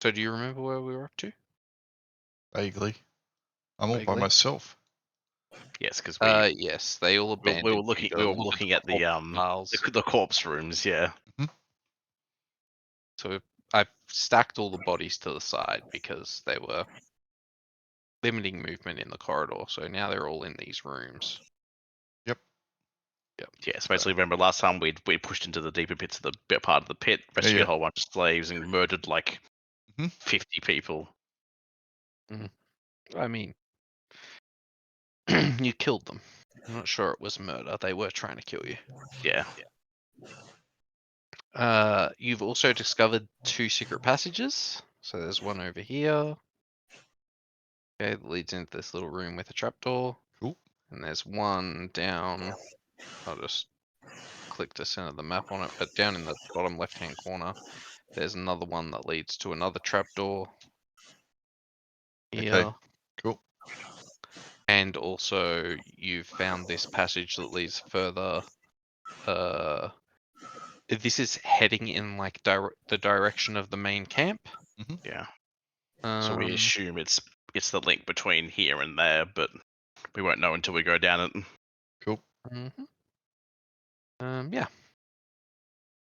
So do you remember where we were up to? Vaguely. I'm all by Vaguely? myself. Yes, because Yes, they all abandoned. we were looking at the piles. the corpse rooms. Yeah. So I stacked all the bodies to the side because they were limiting movement in the corridor. So now they're all in these rooms. Yep. Yeah, so basically, remember last time we pushed into the deeper pits of the bit part of the pit, rescued Yeah. a whole bunch of slaves and murdered like Mhm. 50 people. I mean, you killed them. I'm not sure it was murder. They were trying to kill you. Yeah. You've also discovered 2 secret passages. So there's one over here. Okay, that leads into this little room with a trapdoor. Cool. And there's one down. I'll just click to center the map on it, but down in the bottom left-hand corner, there's another one that leads to another trapdoor. Here. Okay. Cool. And also, you've found this passage that leads further. This is heading in like the direction of the main camp. Yeah. So we assume it's the link between here and there, but we won't know until we go down it. Cool. Yeah.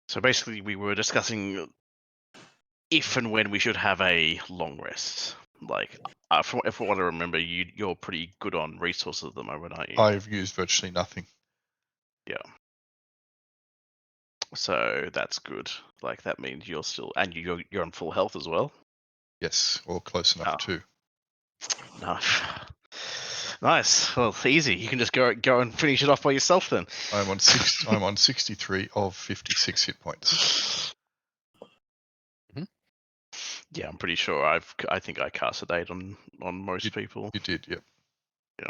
So basically, we were discussing if and when we should have a long rest. Like, from what I remember, you're pretty good on resources at the moment, aren't you? I've used virtually nothing. Yeah. So that's good. Like that means you're still, and you're on full health as well. Yes, or close enough too. No. Nice. Well, easy. You can just go and finish it off by yourself then. I'm on 63 of 56 hit points. Yeah, I'm pretty sure I think I cast a date on most people. You did, yep. Yeah.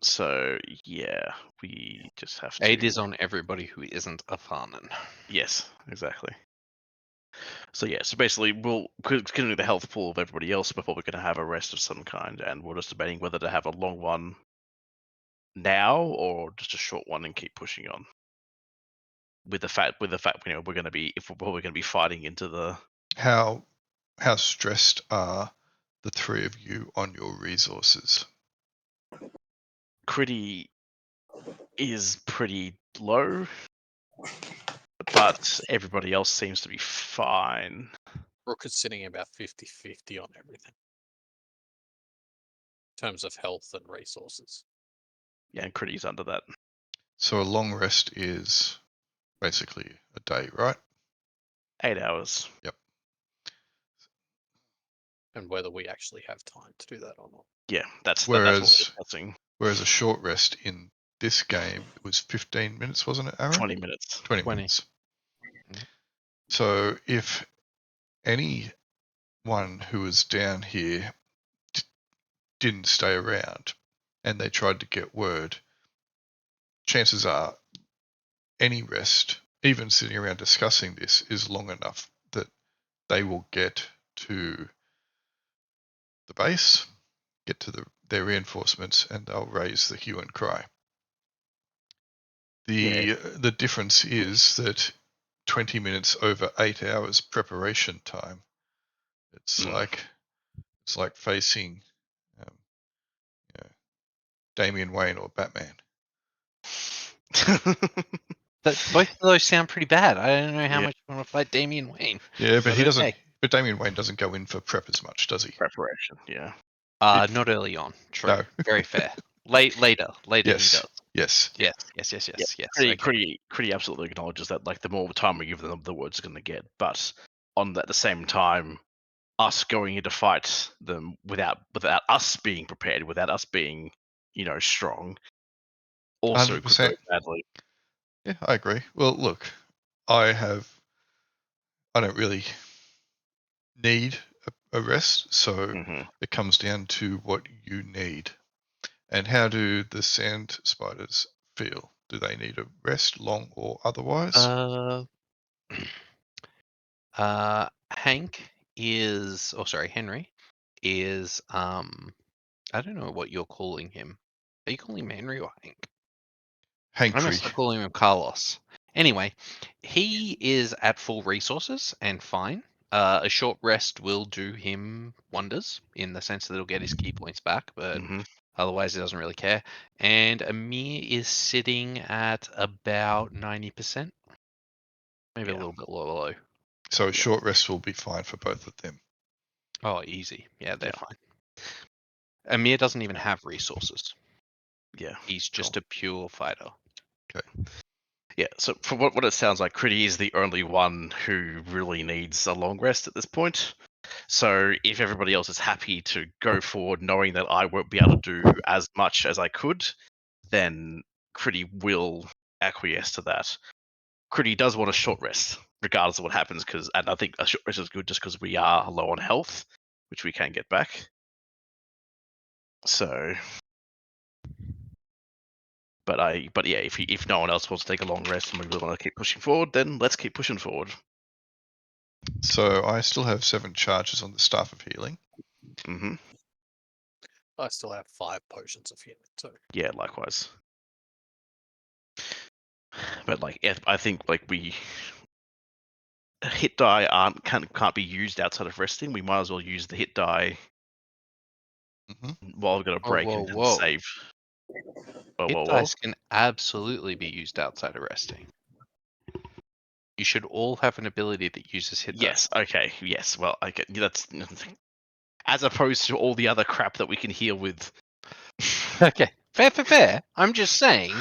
So yeah, we just have to. Aid is on everybody who isn't Afanen. Yes, exactly. So yeah, so basically we'll continue the health pool of everybody else before we're going to have a rest of some kind, and we're just debating whether to have a long one now or just a short one and keep pushing on. With the fact we're going to be probably going to be fighting into the. How stressed are the 3 of you on your resources? Kridi is pretty low, but everybody else seems to be fine. Rukka's sitting about 50-50 on everything. In terms of health and resources. Yeah, and Kridi's under that. So a long rest is basically a day, right? 8 hours. Yep. And whether we actually have time to do that or not. Yeah, that's what we're discussing. Whereas a short rest in this game, it was 15 minutes, wasn't it, Aaron? 20 minutes. 20 minutes. So if anyone who was down here didn't stay around and they tried to get word, chances are any rest, even sitting around discussing this, is long enough that they will get to the base, get to their reinforcements, and they'll raise the hue and cry. The difference is that 20 minutes over 8 hours preparation time. It's like facing Damian Wayne or Batman. Both of those sound pretty bad. I don't know how much you want to fight Damian Wayne. Yeah, but he doesn't. Okay. But Damian Wayne doesn't go in for prep as much, does he? Preparation, yeah. Not early on. True. No. Very fair. Later yes. He does. Yes. Kridi absolutely acknowledges that. Like, the more time we give them, the worse it's going to get. But at the same time, us going in to fight them without us being prepared, without us being, strong, also 100%. Could go badly. Yeah, I agree. Well, look, I don't really need a rest, so it comes down to what you need. And how do the sand spiders feel? Do they need a rest, long or otherwise? Henry is I don't know what you're calling him. Are you calling him Henry or Hank? Hankry. I'm just calling him Carlos. Anyway, he is at full resources and fine. A short rest will do him wonders in the sense that he'll get his key points back, but Mhm. otherwise he doesn't really care. And Amir is sitting at about 90%, maybe a Yeah. little bit low. So a short rest will be fine for both of them. Oh, easy. Yeah, they're Yeah. fine. Amir doesn't even have resources. Yeah. He's just a pure fighter. Yeah, so for what it sounds like, Kridi is the only one who really needs a long rest at this point. So if everybody else is happy to go forward knowing that I won't be able to do as much as I could, then Kridi will acquiesce to that. Kridi does want a short rest, regardless of what happens, and I think a short rest is good just because we are low on health, which we can get back. So, but yeah, if no one else wants to take a long rest and we really want to keep pushing forward, then let's keep pushing forward. So I still have 7 charges on the Staff of Healing. Hmm. I still have 5 potions of healing too. Yeah, likewise. But like, I think like hit die can't be used outside of resting. We might as well use the hit die Hmm. while we've got a break and Whoa. save. Hit Whoa. dice can absolutely be used outside of resting. You should all have an ability that uses hit Yes. dice. Okay. Yes. Well, I get that's as opposed to all the other crap that we can heal with. Okay, fair. I'm just saying,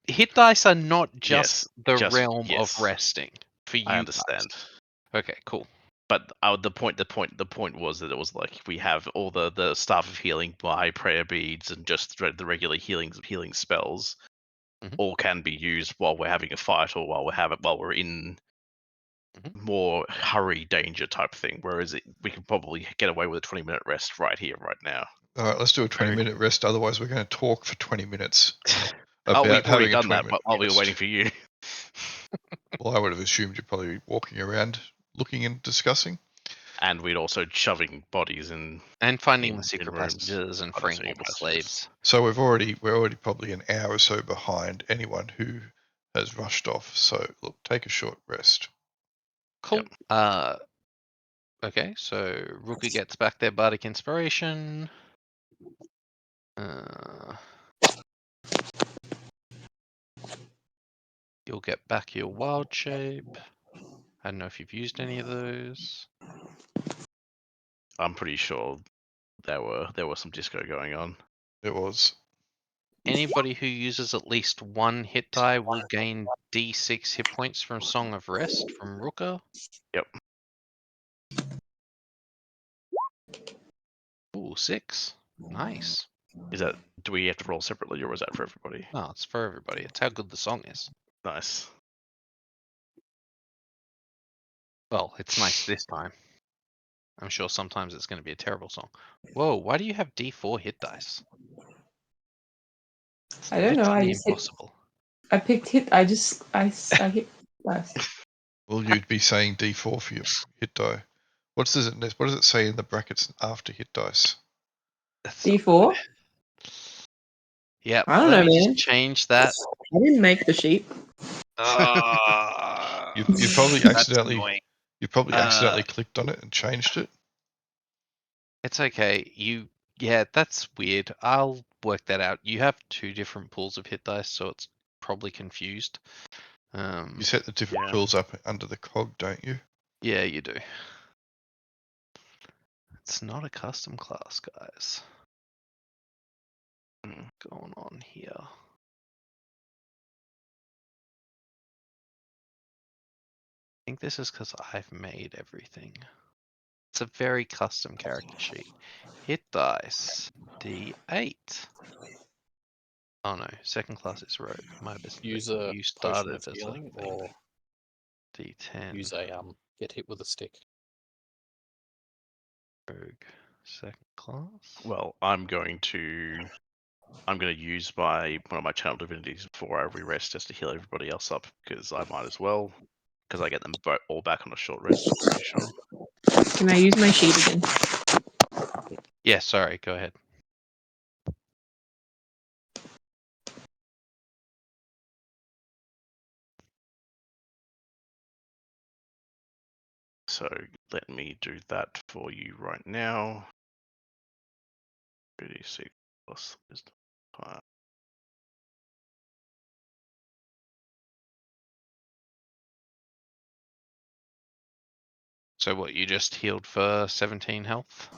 hit dice are not Yes. just the realm of Yes. resting for you I understand. guys. Okay, cool. But the point was that it was like we have all the staff of healing by prayer beads and just the regular healing spells. Mhm. All can be used while we're having a fight or while we're in more hurry danger type thing. Whereas we can probably get away with a 20-minute rest right here, right now. All right, let's do a Very 20-minute rest. Otherwise, we're going to talk for 20 minutes Oh, about we've already having a done that 20-minute while we were rest. waiting for you. Well, I would have assumed you're probably walking around, looking and discussing. And we'd also shoving bodies in. And finding the in secret rooms. passages and Oh, freeing that's all secret the passages. slaves. So we're already probably an hour or so behind anyone who has rushed off. So look, take a short rest. Cool. Yep. Okay, so Rukka gets back their bardic inspiration. You'll get back your wild shape. I don't know if you've used any of those. I'm pretty sure there was some disco going on. It was. Anybody who uses at least one hit die will gain D6 hit points from Song of Rest from Rukka. Yep. Ooh, 6. Nice. Do we have to roll separately, or is that for everybody? No, it's for everybody. It's how good the song is. Nice. Well, it's nice this time. I'm sure sometimes it's going to be a terrible song. Whoa, why do you have D4 hit dice? It's I don't know. I literally just hit. impossible. I picked hit. I hit dice. Well, you'd be saying D4 for your hit die. What does it say in the brackets after hit dice? D4. Yep, I don't let know, me just man. change that. I didn't make the sheet. You probably That's accidentally annoying. clicked on it and changed it. It's okay. Yeah, that's weird. I'll work that out. You have 2 different pools of hit dice, so it's probably confused. You set the different Yeah. pools up under the cog, don't you? Yeah, you do. It's not a custom class, guys. Going on here. I think this is because I've made everything. It's a very custom character sheet. Hit dice. D8. Oh no, second class is rogue. My mistake. Use a You potion started of as a healing thing. or D10. use a get hit with a stick. Rogue. Second class. Well, I'm going to use one of my channel divinities before every rest just to heal everybody else up because I might as well because I get them all back on a short rest. I'm pretty sure. Can I use my sheet again? Yeah, sorry, go ahead. So let me do that for you right now. 36 plus wisdom. So what, you just healed for 17 health?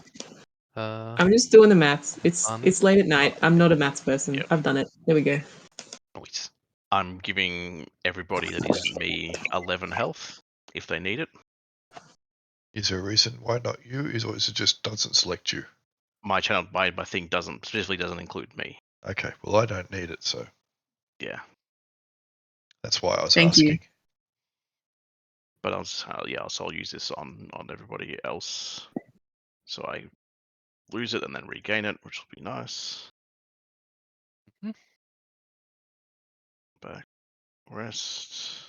I'm just doing the maths. It's late at night. I'm not a maths person. Yep. I've done it. There we go. Nice. I'm giving everybody that isn't me 11 health if they need it. Is there a reason why not you? Or is it just doesn't select you? My channel, my thing specifically doesn't include me. Okay, well I don't need it, so Yeah, that's why I was Thank you. asking. but I'll use this on everybody else. So I lose it and then regain it, which will be nice. Mhm. Back, rest.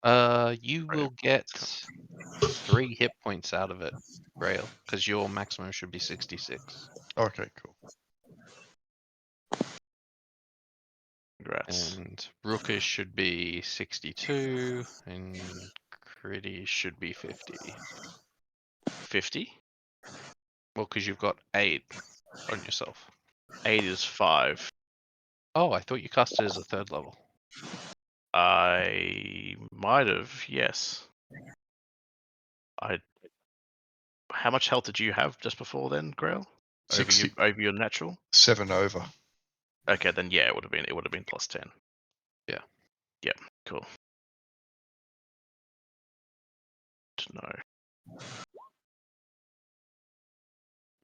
You Right. will get 3 hit points out of it, Grail, because your maximum should be 66. Okay, cool. Congrats. And Rukka should be 62, and Kridi should be 50. 50? Well, because you've got 8 on yourself. 8 is 5. Oh, I thought you cast it as a 3rd level. I might have, yes. How much health did you have just before then, Grail? Over 60, your natural? 7 over. Okay, then yeah, it would have been plus 10. Yeah. Yep, cool. To know.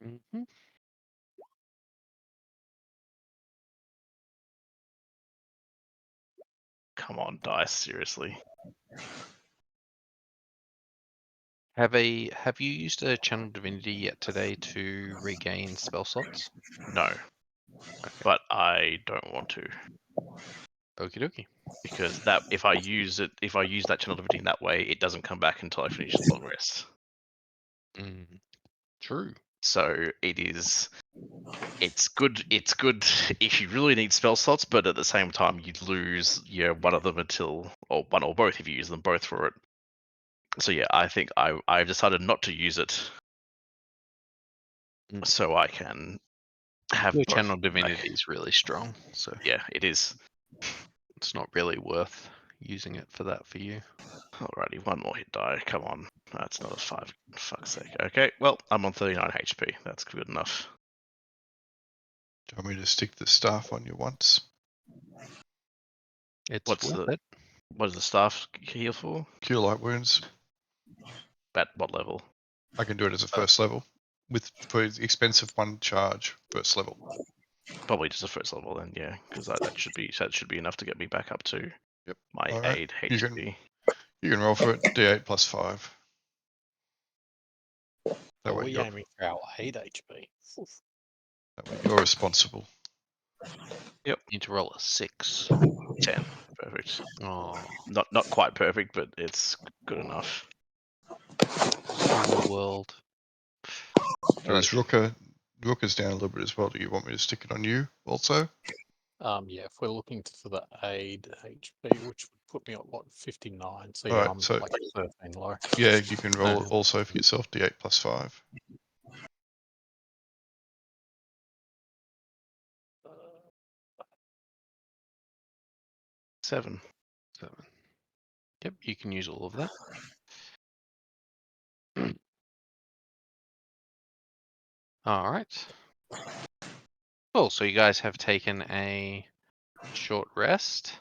Mm-hmm. Come on, dice, seriously. Have you used a channel divinity yet today to regain spell slots? No. Okay. But I don't want to. Okie dokie. Because that if I use that channel divinity in that way, it doesn't come back until I finish the long rest. True. So it's good if you really need spell slots, but at the same time you'd lose one of them or one or both if you use them both for it. So yeah, I think I've decided not to use it. So I can have Your both channel back. divinity is really strong, so Yeah, it is. it's not really worth using it for that for you. Alrighty, one more hit die. Come on. That's not a 5. For fuck's sake. Okay, well, I'm on 39 HP. That's good enough. Do you want me to stick the staff on you once? It's What's worth the it. what does the staff heal for? Cure light wounds. At what level? I can do it as a first level for the expensive one charge first level. Probably just a first level then, yeah, because that should be enough to get me back up to Yep. my All right. 8 You HP. can roll for it. D8 plus 5. That Are way we you're aiming for our 8 HP? Oof. responsible. Need to roll a 6. 10. Perfect. Oh, Not quite perfect, but it's good enough. small world. So is Rukka's down a little bit as well. Do you want me to stick it on you also? Yeah, if we're looking for the aid HP, which would put me at what, 59. So yeah, Alright, I'm so like 13 low. yeah, you can roll Um, also for yourself, D8 plus 5. Seven. 7. Yep, you can use all of that. All right. Cool. So you guys have taken a short rest.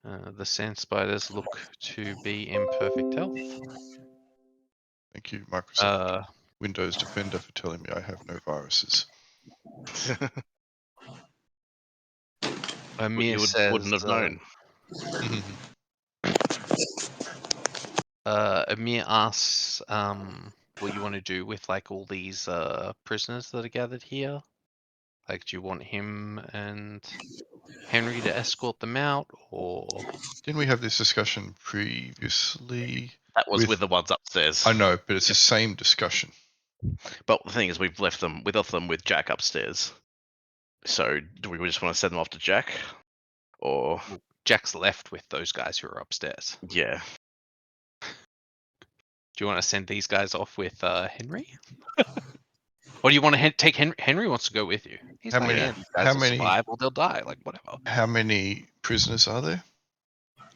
The sand spiders look to be in perfect health. Thank you, Microsoft Windows Defender, for telling me I have no viruses. Amir You says, wouldn't have known. Amir asks, what you want to do with like all these prisoners that are gathered here. Like, do you want him and Henry to escort them out, or? Didn't we have this discussion previously? That was with the ones upstairs. I know, but it's the same discussion. But the thing is, we've left them with Jack upstairs. So do we just want to send them off to Jack? or Jack's left with those guys who are upstairs. yeah. Do you want to send these guys off with Henry? Or do you want to take Henry? Henry wants to go with you. He's How like, many- yeah, these guys how will many- survive or they'll die, like whatever. How many prisoners are there?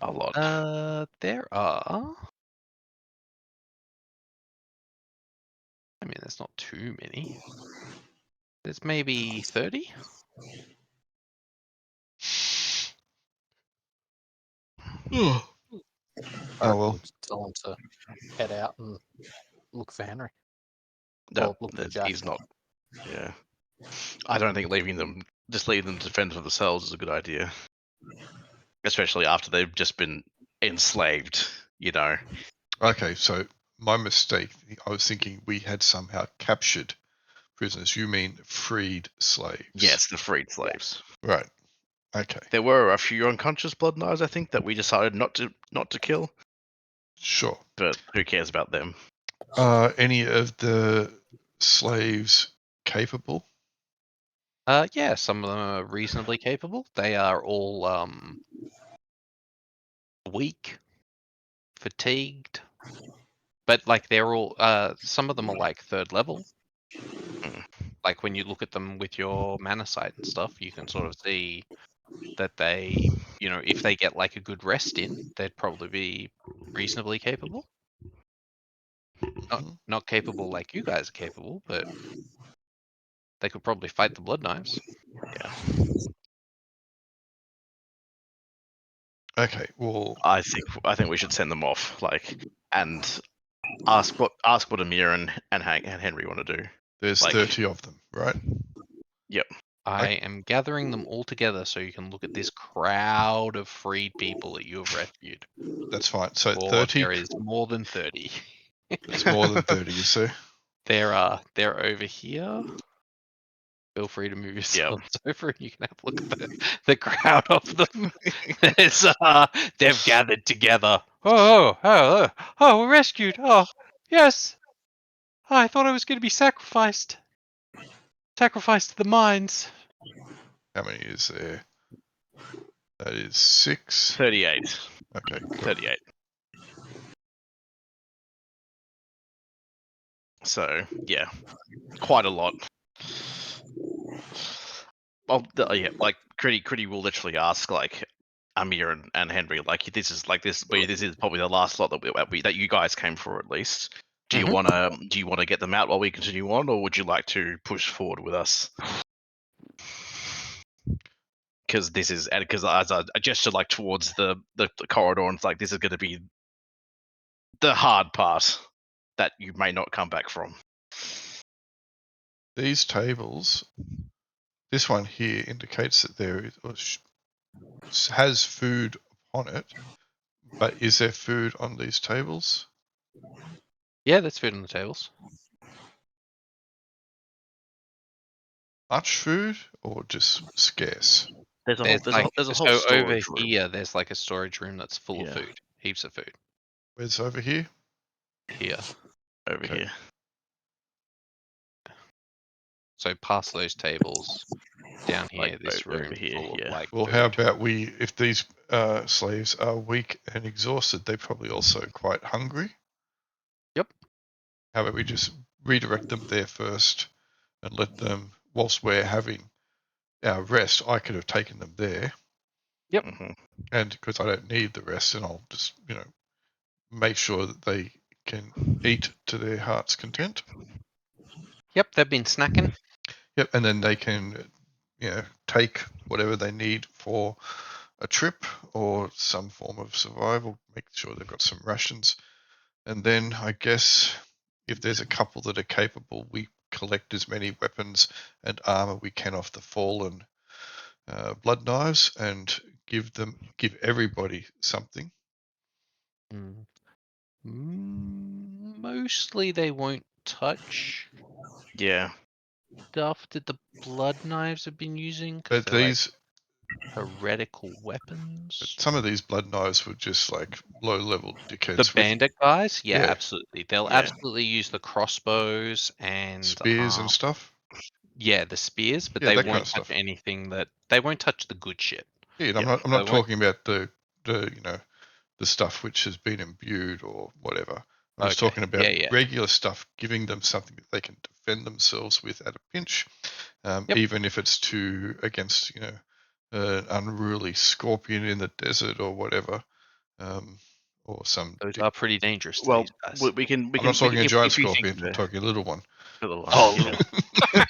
A lot. There are. I mean, there's not too many. There's maybe 30. Oh well. We'll just tell them to head out and look for Henry. No, Or look for Jack. he's not. Yeah. I don't think leaving them to fend for themselves is a good idea. Especially after they've just been enslaved, you know. Okay, so my mistake. I was thinking we had somehow captured prisoners. You mean freed slaves? Yes, the freed slaves. Right. Okay. There were a few unconscious blood knives, I think, that we decided not to kill. Sure. But who cares about them? Any of the slaves capable? Yeah, some of them are reasonably capable. They are all weak, fatigued, but like they're all. Some of them are like 3rd level. Like when you look at them with your mana sight and stuff, you can sort of see that they, you know, if they get like a good rest in, they'd probably be reasonably capable. Not capable like you guys are capable, but they could probably fight the blood knives. Yeah. Okay. Well, I think we should send them off, like, and ask what Amir and Henry want to do. there's like- 30 of them, right? I am gathering them all together so you can look at this crowd of freed people that you have rescued. That's fine. So Or 30. there is more than 30. It's more than 30, you see. They're over here. Feel free to move yourselves over and you can have a look at the crowd of them. There's, they've gathered together. Oh, we're rescued. Oh, yes. I thought I was going to be sacrificed. Sacrificed to the mines. How many is there? That is 6. 38. Okay, cool. 38. So yeah, quite a lot. Well, yeah, like Kridi will literally ask like Amir and Henry, like this is probably the last lot that you guys came for at least. Do you want to get them out while we continue on, or would you like to push forward with us? Because as I gesture like towards the corridor, and it's like this is going to be the hard part that you may not come back from. These tables, this one here indicates that there has food on it, but is there food on these tables? Yeah, there's food on the tables. Much food or just scarce? There's a There's whole so storage over room. here, there's like a storage room that's full of Yeah. food. Heaps of food. Where's over here? Here. Over Okay. here. So past those tables, down here, Like, this over room here, full yeah. of like Well, food. how about if these slaves are weak and exhausted, they're probably also quite hungry. Yep. How about we just redirect them there first and let them, whilst we're having our rest, I could have taken them there. Yep. And because I don't need the rest, and I'll just, make sure that they can eat to their heart's content. Yep, they've been snacking. Yep, and then they can, take whatever they need for a trip or some form of survival, make sure they've got some rations. And then I guess if there's a couple that are capable, we collect as many weapons and armor we can off the fallen blood knives and give everybody something. Mostly they won't touch Yeah. stuff that the blood knives have been using. But They're these, like heretical weapons. some of these blood knives were just like low-level dickheads. The bandit guys, yeah, Yeah. absolutely. They'll Yeah. absolutely use the crossbows and spears and stuff. Yeah, the spears, but Yeah, they that kind won't of touch stuff. anything they won't touch the good shit. Yeah, and Yeah, I'm not won't- talking about the the stuff which has been imbued or whatever. I'm just Okay, talking about yeah. regular stuff, giving them something that they can defend themselves with at a pinch, Yep. even if it's against an unruly scorpion in the desert or whatever, or some. Those are pretty dangerous to well, these guys. we can. I'm not talking a giant if you think scorpion. I'm talking a little one. Oh, yeah.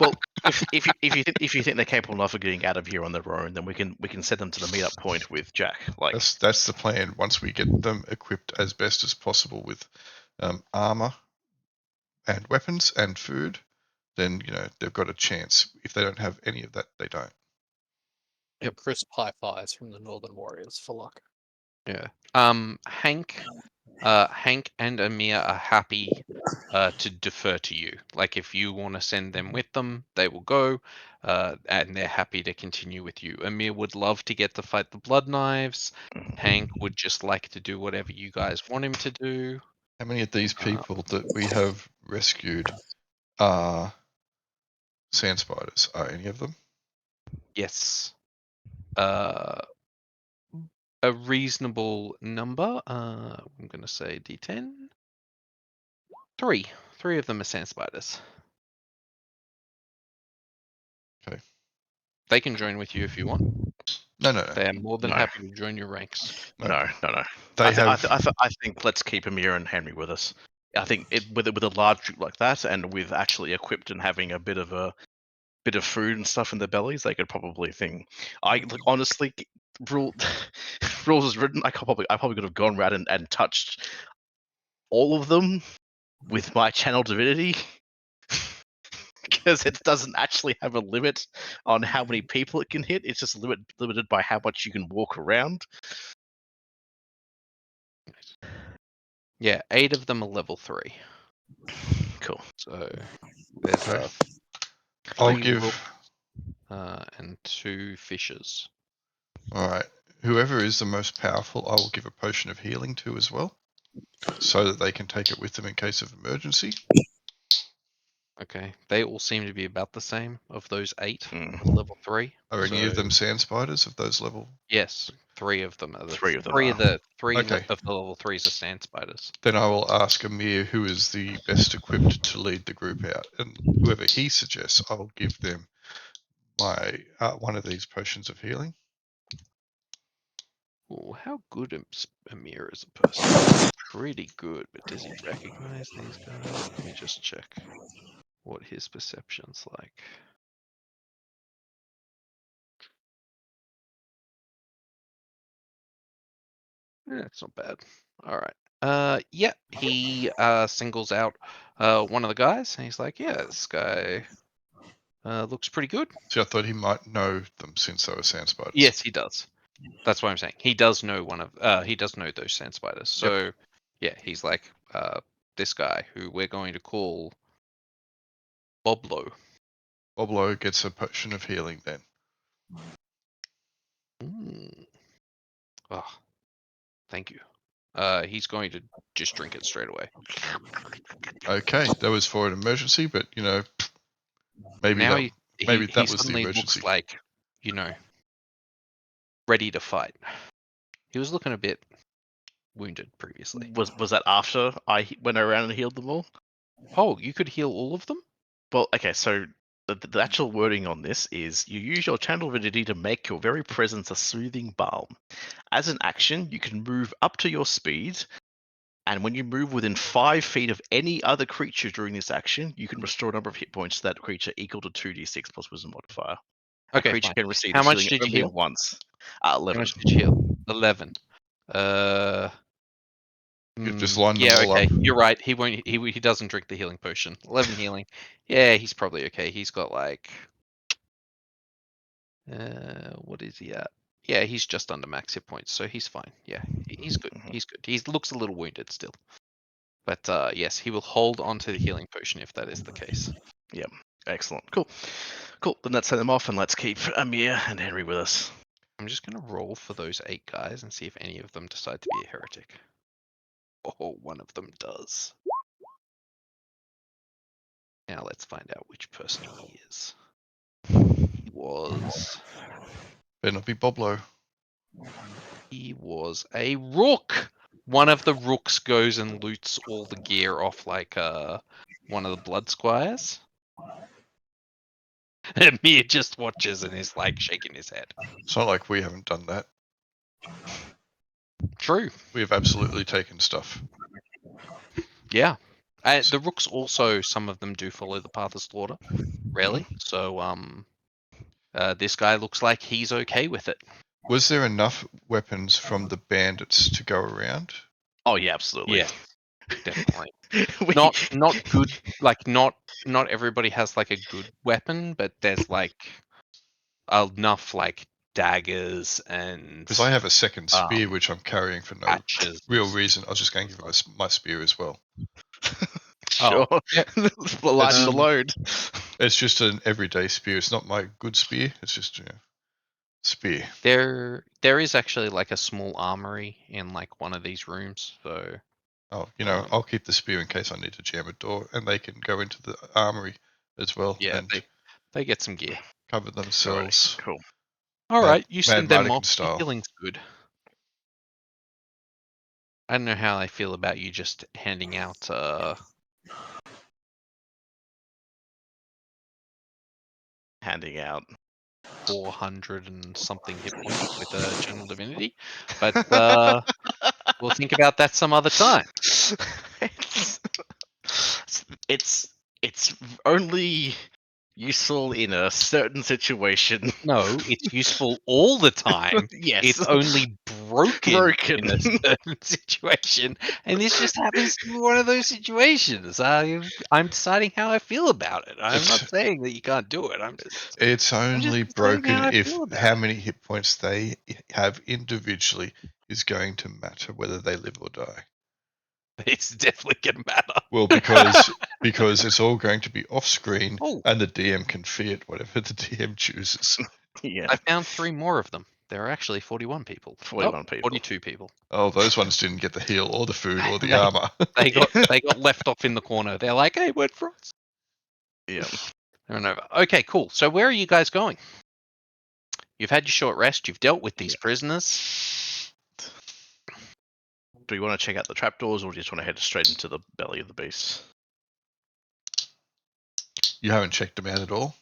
Well, if you think they're capable enough of getting out of here on their own, then we can send them to the meetup point with Jack. Like That's the plan. Once we get them equipped as best as possible with armor and weapons and food, then they've got a chance. If they don't have any of that, they don't. And crisp high fives from the Northern Warriors for luck. yeah. Hank and Amir are happy to defer to you. Like if you want to send them with them, they will go, and they're happy to continue with you. Amir would love to get to fight the Blood Knives. Hank would just like to do whatever you guys want him to do. How many of these people that we have rescued are sand spiders? Are any of them? Yes. A reasonable number. I'm going to say D10. Three of them are sand spiders. Okay. They can join with you if you want. No. They are more than No. happy to join your ranks. no. They I think let's keep Amir and Henry with us. I think with a large group like that, and with actually equipped and having a bit of food and stuff in their bellies, they could probably think. Honestly, rules is written. I probably could have gone around and touched all of them with my channel divinity. Because it doesn't actually have a limit on how many people it can hit. It's just limited by how much you can walk around. Yeah, 8 of them are level 3. Cool. So there's Okay. I'll 3 give. and 2 fishes. All right. Whoever is the most powerful, I will give a potion of healing to as well, so that they can take it with them in case of emergency. Okay, they all seem to be about the same of those 8 Mm. level 3. Are any of them sand spiders of those level? Yes, 3 of them are. Three of them three are. of the Okay. of the level 3s are sand spiders. Then I will ask Amir who is the best equipped to lead the group out, and whoever he suggests, I will give them my one of these potions of healing. Oh, how good is Amir as a person? Pretty good, but does he recognize these guys? Let me just check what his perception's like. Yeah, it's not bad. All right. Yeah, he singles out one of the guys, and he's like, "Yeah, this guy looks pretty good." See, I thought he might know them since they were sand spiders. Yes, he does. That's what I'm saying. He does know he does know those sand spiders. So, yeah, he's like, this guy who we're going to call Boblo. Boblo gets a potion of healing then. Oh, thank you. He's going to just drink it straight away. Okay, that was for an emergency, but maybe Now that he was the suddenly emergency. looks like, ready to fight. He was looking a bit wounded previously. Was that after I went around and healed them all? Oh, you could heal all of them? Well, okay, so the actual wording on this is you use your channel divinity to make your very presence a soothing balm. As an action, you can move up to your speed, and when you move within 5 feet of any other creature during this action, you can restore a number of hit points to that creature equal to 2d6 plus wisdom modifier. Okay, A creature fine. can receive How this much healing did you only heal? once. How 11. much did you heal? 11. You've just lined them yeah, all okay. up. You're right. He won't. He doesn't drink the healing potion. 11 healing. Yeah, he's probably okay. He's got like, what is he at? Yeah, he's just under max hit points, so he's fine. Yeah, he's good. He's good. He looks a little wounded still, but yes, he will hold on to the healing potion if that is the case. Yep. Excellent. Cool. Then let's send them off and let's keep Amir and Henry with us. I'm just gonna roll for those 8 guys and see if any of them decide to be a heretic. Oh, one of them does. Now let's find out which person he is. He was Better not be Boblo. He was a rook. One of the rooks goes and loots all the gear off like one of the blood squires. And Mir just watches and is like shaking his head. It's not like we haven't done that. True. We have absolutely taken stuff. Yeah. The rooks also, some of them do follow the path of slaughter. Rarely. So this guy looks like he's okay with it. Was there enough weapons from the bandits to go around? Oh yeah, absolutely. Yeah. Definitely. We- Not good, like not everybody has like a good weapon, but there's like enough like daggers and Because I have a second spear which I'm carrying for no hatches. real reason. I was just going to give him my spear as well. Sure. yeah. Lighten the load. It's just an everyday spear. It's not my good spear. It's just spear. There is actually like a small armory in like one of these rooms, so Oh, I'll keep the spear in case I need to jam a door, and they can go into the armory as well yeah, and they get some gear. cover themselves. Cool. All right, you Mad send them Mardigan off. style. Your healing's good. I don't know how I feel about you just handing out 400 and something hit points with a channel divinity, but we'll think about that some other time. It's only useful in a certain situation. No, it's useful all the time. Yes. It's only broken in a certain situation, and this just happens to be one of those situations. I'm deciding how I feel about it. I'm not saying that you can't do it. It's only just deciding broken how I if feel about how it. many hit points they have individually is going to matter whether they live or die. It's definitely gonna matter. Well, because it's all going to be off screen, Oh. and the DM can fiat whatever the DM chooses. Yeah. I found 3 more of them. There are actually 41 people. 41 people. 42 people. Oh, those ones didn't get the heal or the food or the They- armor. They got left off in the corner. They're like, "Hey, word for us." Yeah. They're over. Okay, cool. So where are you guys going? You've had your short rest. You've dealt with these prisoners. Do we want to check out the trapdoors, or do you just want to head straight into the belly of the beast? You haven't checked them out at all?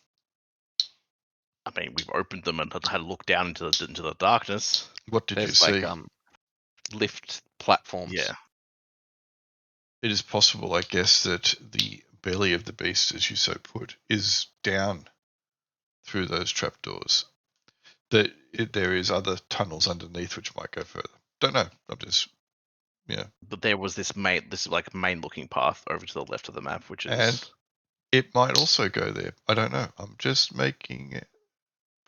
I mean, we've opened them and had a look down into the darkness. What did There's you see? like lift platforms. Yeah. It is possible, I guess, that the belly of the beast, as you so put, is down through those trapdoors. That there is other tunnels underneath which might go further. Don't know. I'm just, But there was this main looking path over to the left of the map, which is. And it might also go there. I don't know. I'm just making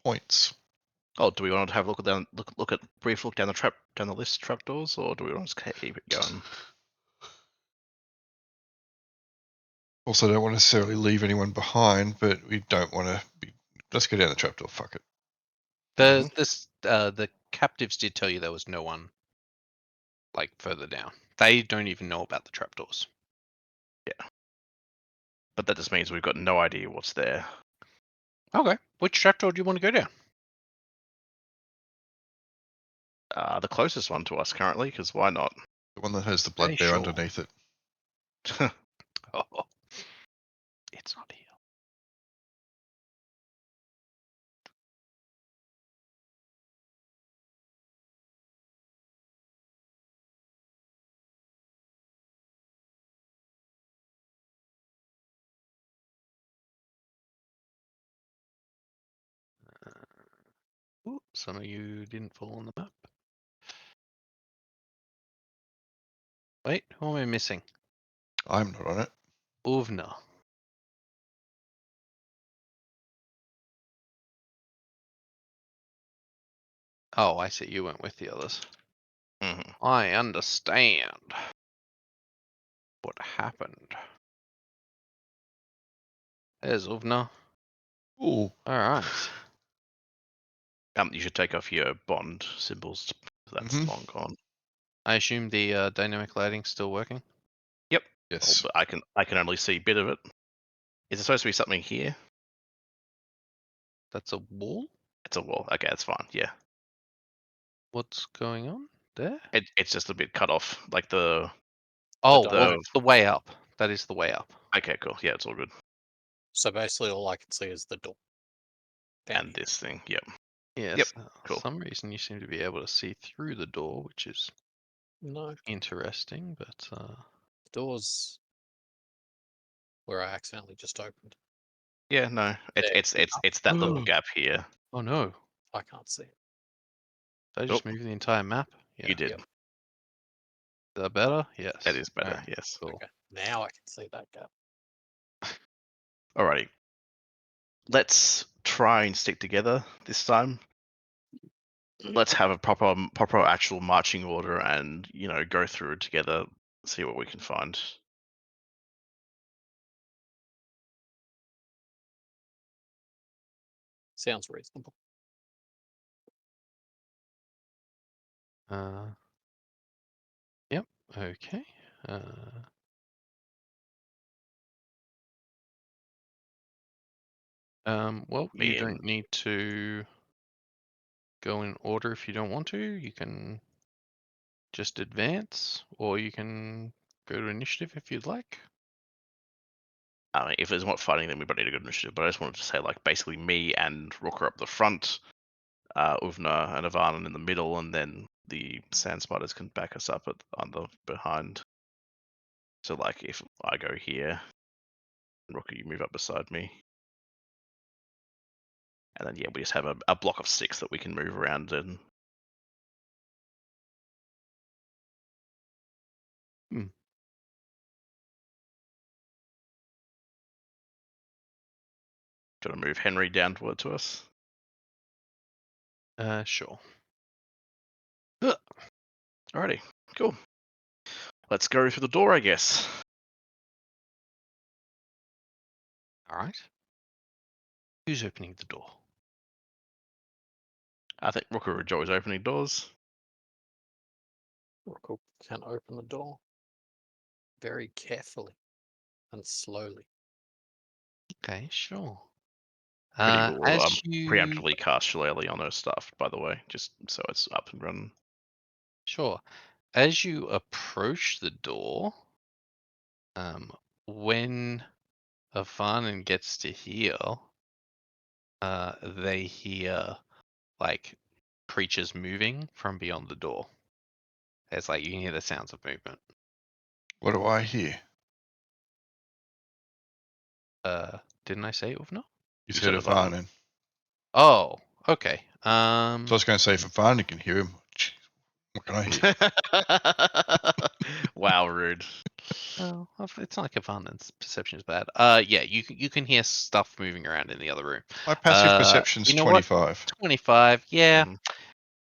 points. Oh, do we want to have a brief look down the list trapdoors, or do we want to just keep it going? Also, don't want to necessarily leave anyone behind, but we don't want to be. Let's go down the trapdoor. Fuck it. The captives did tell you there was no one like further down. They don't even know about the trapdoors. Yeah. But that just means we've got no idea what's there. Okay. Which trapdoor do you want to go down? The closest one to us currently, because why not? The one that has the blood Okay, bear sure. underneath it. Oh, it's not here. Ooh, some of you didn't fall on the map. Wait, who am I missing? I'm not on it. Åvna. Oh, I see. You went with the others. Mhm. I understand what happened. There's Åvna. Ooh. All right. You should take off your bond symbols. That's long gone. I assume the dynamic lighting's still working. Yes. But I can only see a bit of it. Is there supposed to be something here? That's a wall. It's a wall. Okay, that's fine. Yeah, What's going on there? it's just a bit cut off, like the. Oh, the- well, the way up. That is the way up. Okay, cool. Yeah, it's all good. So basically, all I can see is the door. Down And here. this thing. Yep. Yes. cool. For some reason, you seem to be able to see through the door, which is No, interesting, but the door's where I accidentally just opened. Yeah, no, it's There. it's that little Oh. gap here. oh no. I can't see it. Did I just Oh. move the entire map? Yeah. You did. Yep. Is that better? Yes. That is better. Alright, Yes. Cool. Okay. Now I can see that gap. Alrighty. Let's try and stick together this time. Let's have a proper actual marching order, and go through it together. See what we can find. Sounds reasonable. Yep. Okay. Well, Me you don't and- need to go in order if you don't want to. You can just advance, or you can go to initiative if you'd like. I mean, if there's not fighting, then we don't need a good initiative. But I just wanted to say, like, basically me and Rukka up the front, Åvna and Afanen in the middle, and then the sand spiders can back us up on the behind. So, like, if I go here, Rukka, you move up beside me. And then, yeah, we just have a block of 6 that we can move around in. Do you want to move Henry down toward to us? Sure. Alrighty, cool. Let's go through the door, I guess. All right. Who's opening the door? I think Rukka enjoys opening doors. Rukka can open the door very carefully and slowly. Okay, sure. Pretty cool. As you Preemptively cast Shillelagh on her stuff, by the way, just so it's up and running. Sure. As you approach the door, when Afanen gets to heal, they hear like creatures moving from beyond the door. It's like you can hear the sounds of movement. What do I hear? Didn't I say Åvna? You You said said Afanen. Afanen. Oh, okay. So I was going to say if Afanen can hear him, jeez, what can I hear? Wow, rude. Well, it's not like Afanen's perception is bad. Yeah, you can hear stuff moving around in the other room. My passive perception's you know what? 25. 25. Yeah. Mhm.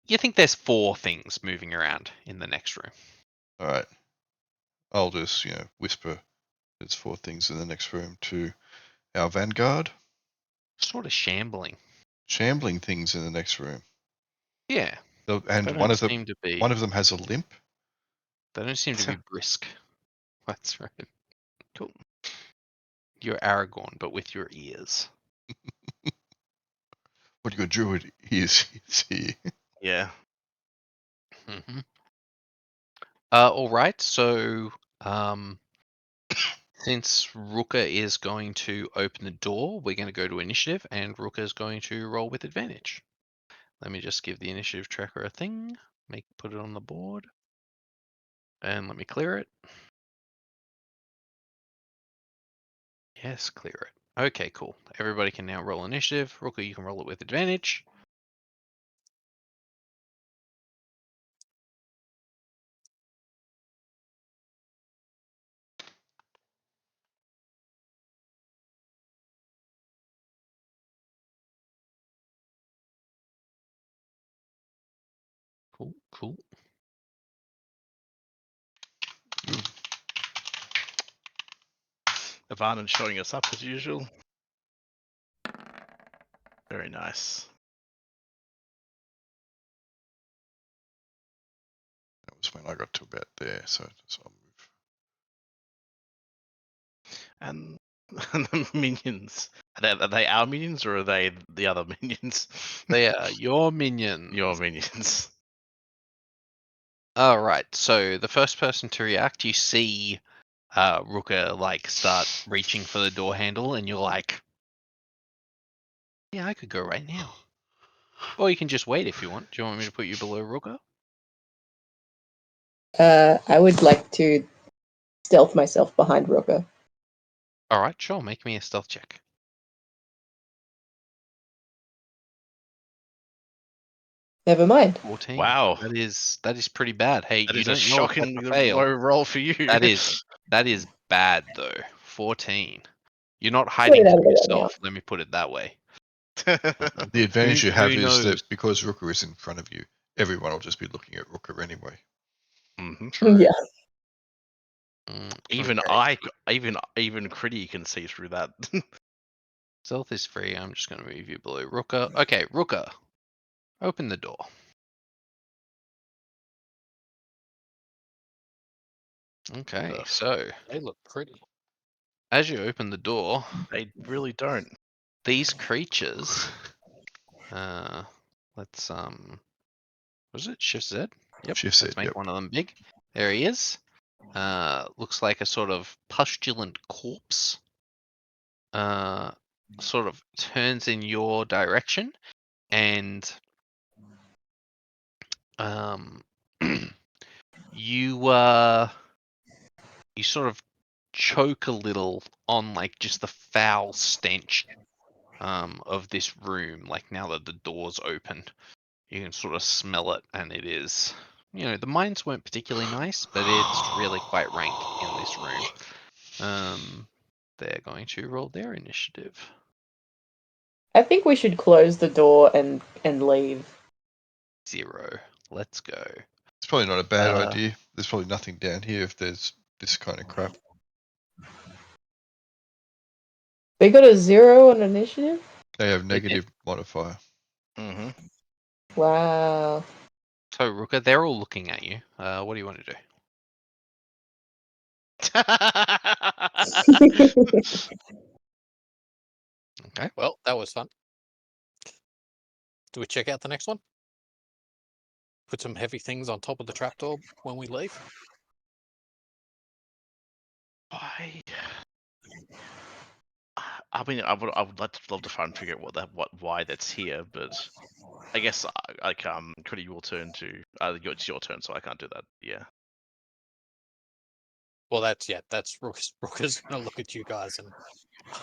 You think there's 4 things moving around in the next room. All right. I'll just, whisper there's 4 things in the next room to our vanguard. Sort of shambling. Shambling things in the next room. Yeah. And They one don't of them seem to be. one of them has a limp. They don't seem to be brisk. That's right. Cool. You're Aragorn, but with your ears. But your druid is here. Yeah. Mm-hmm. All right. So, since Rukka is going to open the door, we're going to go to initiative, and Rukka is going to roll with advantage. Let me just give the initiative tracker a thing. Put it on the board, and let me clear it. Yes, clear it. Okay, cool. Everybody can now roll initiative. Rukka, you can roll it with advantage. Cool, cool. Afanen showing us up as usual. Very nice. That was when I got to about there, so I'll move. And The minions. Are they our minions or are they the other minions? They are your minions. Your minions. Alright, so the first person to react, you see Rukka like start reaching for the door handle, and you're like, yeah, I could go right now. Or you can just wait if you want. Do you want me to put you below Rukka? I would like to stealth myself behind Rukka. Alright, sure, make me a stealth check. Never mind. 14. Wow. That is pretty bad. Hey, That you is a don't know what shocking to fail. low roll for you. That is bad though. 14. You're not Get hiding it out from of the way now. yourself, let me put it that way. The advantage you have who is knows? that because Rukka is in front of you, everyone will just be looking at Rukka anyway. Mhm. True. Yeah. Even Okay. even Kridi can see through that. Stealth is free. I'm just going to move you below Rukka. Okay, Rukka, open the door. Okay, Ugh. so They look pretty. as you open the door, They really don't. these creatures, let's was it Shift Z? Yep. Shift Z, Let's make yep. one of them big. There he is. Looks like a sort of pustulant corpse. Sort of turns in your direction, and you sort of choke a little on like just the foul stench of this room. Like now that the door's open, you can sort of smell it, and it is, the mines weren't particularly nice, but it's really quite rank in this room. They're going to roll their initiative. I think we should close the door and leave. 0. Let's go. It's probably not a bad Uh, idea. There's probably nothing down here if there's this kind of crap. They got a 0 on initiative? They have did. negative modifier. Mm-hmm. Wow. So Rukka, they're all looking at you. What do you want to do? Okay. Well, that was fun. Do we check out the next one? Put some heavy things on top of the trapdoor when we leave? Why? I mean, I would love to try and figure out why that's here, but I guess Kridi, your turn to it's your turn, so I can't do that. Yeah. Well, that's Rukka's gonna look at you guys and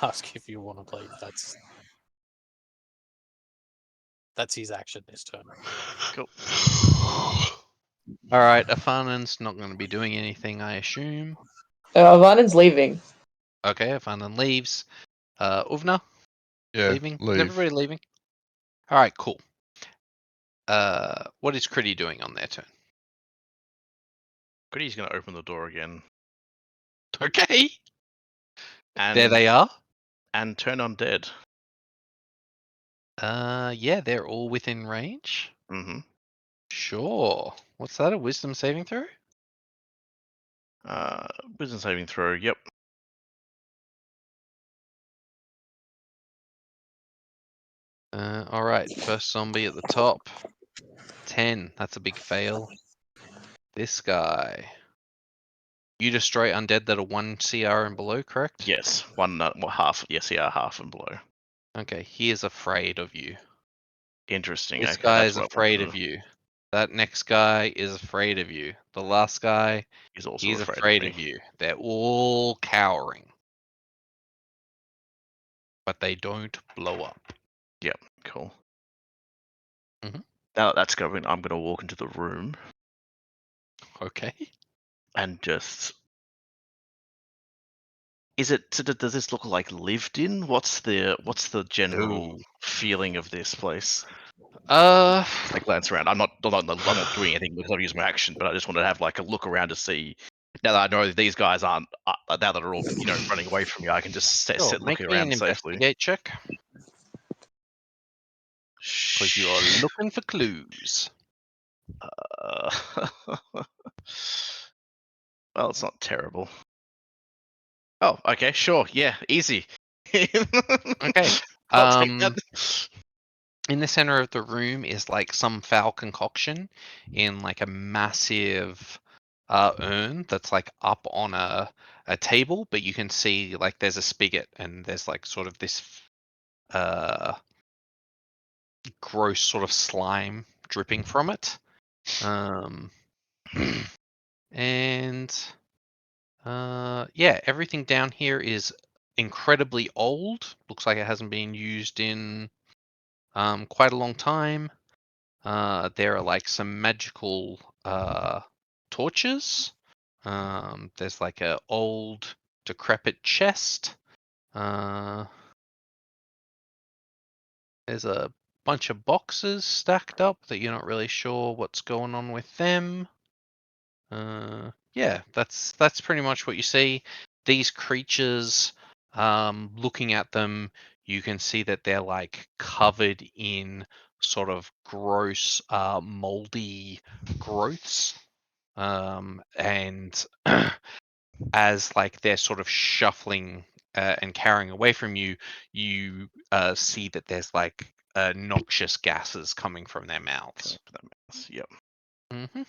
ask if you want to leave. That's his action this turn. Cool. All right. Afanen's not going to be doing anything, I assume. Afanen's leaving. Okay. Afanen leaves. Åvna, Yeah, leaving. Is leave. everybody leaving? All right. Cool. What is Kridi doing on their turn? Kridi's gonna open the door again Okay. and There they are. and turn undead. Yeah, they're all within range. Mm-hmm. Sure. What's that? A wisdom saving throw? Wisdom saving throw. Yep. All right. First zombie at the top. 10. That's a big fail. This guy. You destroy undead that are 1 CR and below, correct? Yes. One half. Yes, yeah, half and below. Okay, he is afraid of you. Interesting. This Okay, guy that's is what I afraid wanted of to- you. That next guy is afraid of you. The last guy, He's also he's afraid of you. They're all cowering. But they don't blow up. Yep. Cool. Mhm. Now that's going. I'm gonna walk into the room Okay. and just. Does this look like lived in? What's the general feeling of this place? I glance around. I'm not doing anything because I've used my action, but I just wanted to have like a look around to see. Now that I know these guys aren't, now that are all running away from me, I can just sit Sure, make looking me around an safely. investigate check. Because you are looking for clues. Well, it's not terrible. Oh, okay, sure, yeah, easy. Okay. I'll take that. In the center of the room is like some foul concoction in like a massive urn that's like up on a table, but you can see like there's a spigot and there's like sort of this gross sort of slime dripping from it. And yeah, everything down here is incredibly old. Looks like it hasn't been used in quite a long time. There are like some magical torches. There's like a old decrepit chest. There's a bunch of boxes stacked up that you're not really sure what's going on with them. Yeah, that's pretty much what you see. These creatures, looking at them, you can see that they're like covered in sort of gross, moldy growths. And as like they're sort of shuffling and carrying away from you, you see that there's like noxious gases coming from their mouths. Yep. Mm-hmm.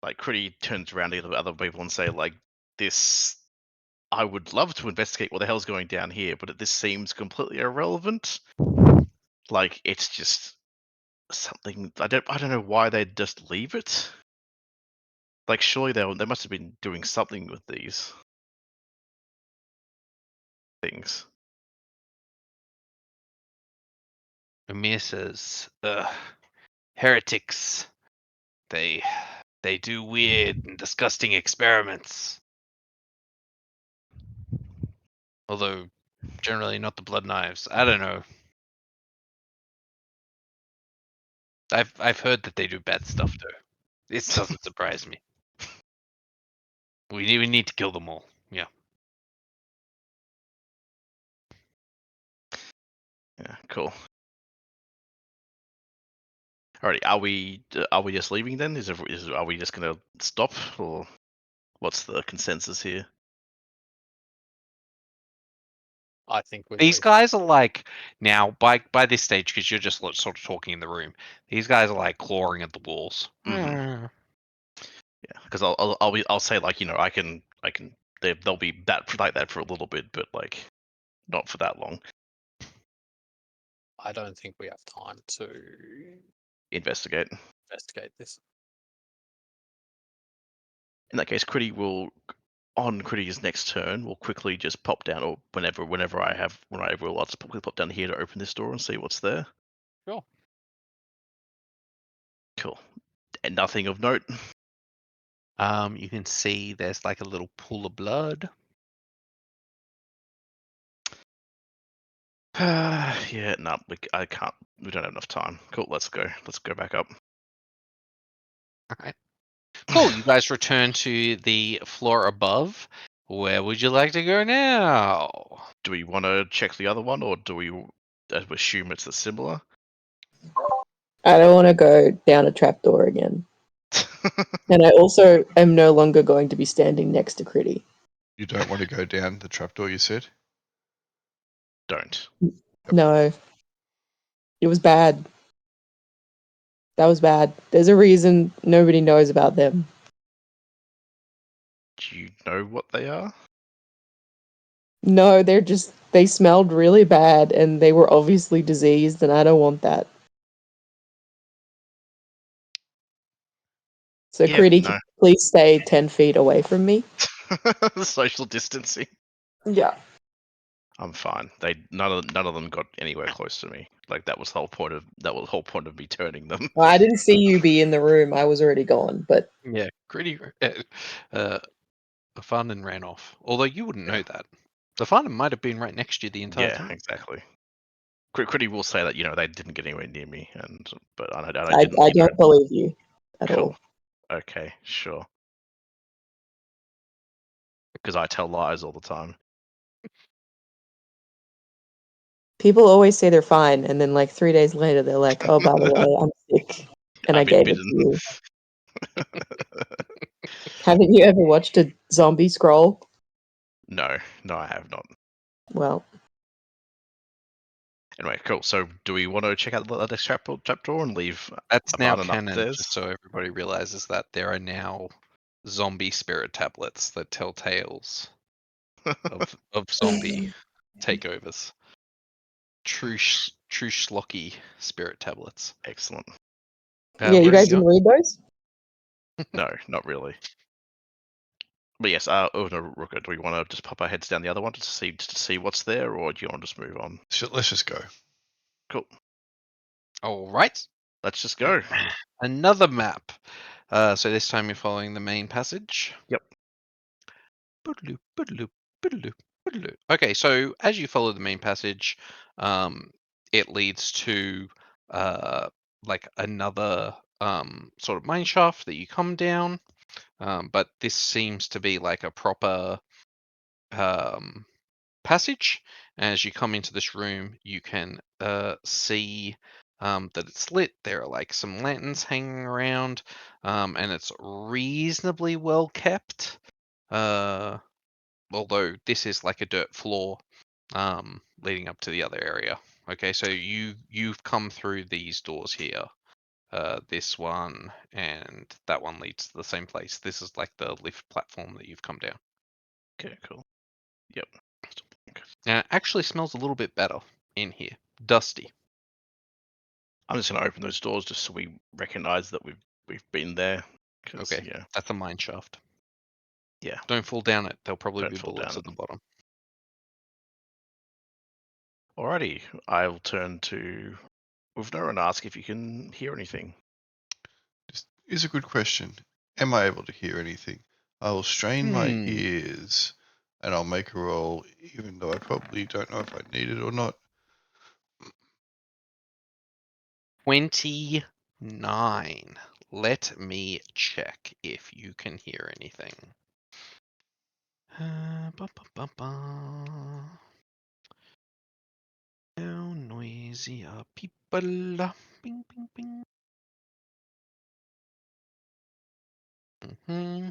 Like Kridi turns around to the other people and say, like, this, I would love to investigate what the hell's going down here, but this seems completely irrelevant. Like, it's just something I don't know why they'd just leave it. Like, surely they must have been doing something with these things. Amir says, heretics. They do weird and disgusting experiments. Although generally not the blood knives. I don't know. I've heard that they do bad stuff though. This doesn't surprise me. We need to kill them all. Yeah. Yeah, cool. Alrighty, are we just leaving then? Are we just gonna stop, or what's the consensus here? I think we These leave. guys are like now by this stage, because you're just sort of talking in the room. These guys are like clawing at the walls. Yeah, because I'll say, like, I can they'll be that like that for a little bit, but like not for that long. I don't think we have time to Investigate. investigate this. In that case, Kridi will, on Kridi's next turn, will quickly just pop down, or whenever I will, I'll just quickly pop down here to open this door and see what's there. Sure. Cool. And nothing of note. You can see there's like a little pool of blood. Yeah, no, I can't. We don't have enough time. Cool, let's go. Let's go back up. Alright. Cool, you guys return to the floor above. Where would you like to go now? Do we want to check the other one, or do we assume it's similar? I don't want to go down a trapdoor again. And I also am no longer going to be standing next to Kridi. You don't want to go down the trapdoor, you said? Don't. No. It was bad. That was bad. There's a reason nobody knows about them. Do you know what they are? No, they smelled really bad and they were obviously diseased and I don't want that. So Yeah, Kridi, no. please stay 10 feet away from me. Social distancing. Yeah. I'm fine. None of them got anywhere close to me. Like that was the whole point of me turning them. Well, I didn't see you be in the room. I was already gone, but Yeah, Kridi, Afanen ran off. Although you wouldn't know that. Afanen might have been right next to you the entire Yeah, time. exactly. Kridi will say that they didn't get anywhere near me, but I I didn't. don't believe you at Cool. all. Okay, sure. Because I tell lies all the time. People always say they're fine, and then like 3 days later, they're like, "Oh, by the way, I'm sick," and I I've been gave it to bitten. you. Haven't you ever watched a zombie scroll? No, I have not. Well, Anyway, cool. So, do we want to check out the next trapdoor and leave That's now Afanen canon, upstairs? just so everybody realizes that there are now zombie spirit tablets that tell tales of zombie takeovers. True schlocky spirit tablets. Excellent. yeah, you where guys are didn't read those? No, not really. But yes, Åvna, Rukka, do we want to just pop our heads down the other one just to see what's there, or do you want to just move on? Let's just go. Cool. All right. Let's just go. Another map. So this time you're following the main passage. Yep. Boodaloo, boodaloo, boodaloo, boodaloo. Okay, so as you follow the main passage, it leads to like another sort of mine shaft that you come down. But this seems to be like a proper passage. As you come into this room, you can see that it's lit. There are like some lanterns hanging around, and it's reasonably well kept. Although this is like a dirt floor leading up to the other area. Okay, so you've come through these doors here. This one and that one leads to the same place. This is like the lift platform that you've come down. Okay, cool. Yep. Now, it actually smells a little bit better in here. Dusty. I'm just gonna open those doors just so we recognize that we've been there. 'Cause, Okay, yeah, that's a mine shaft. Yeah. Don't fall down it. There'll probably Don't be fall bullets down at the it. bottom. Alrighty, I'll turn to Åvna and ask if you can hear anything. This is a good question. Am I able to hear anything? I will strain my ears and I'll make a roll, even though I probably don't know if I need it or not. 29. Let me check if you can hear anything. How noisy are people? Bing, bing, bing. Mm-hmm.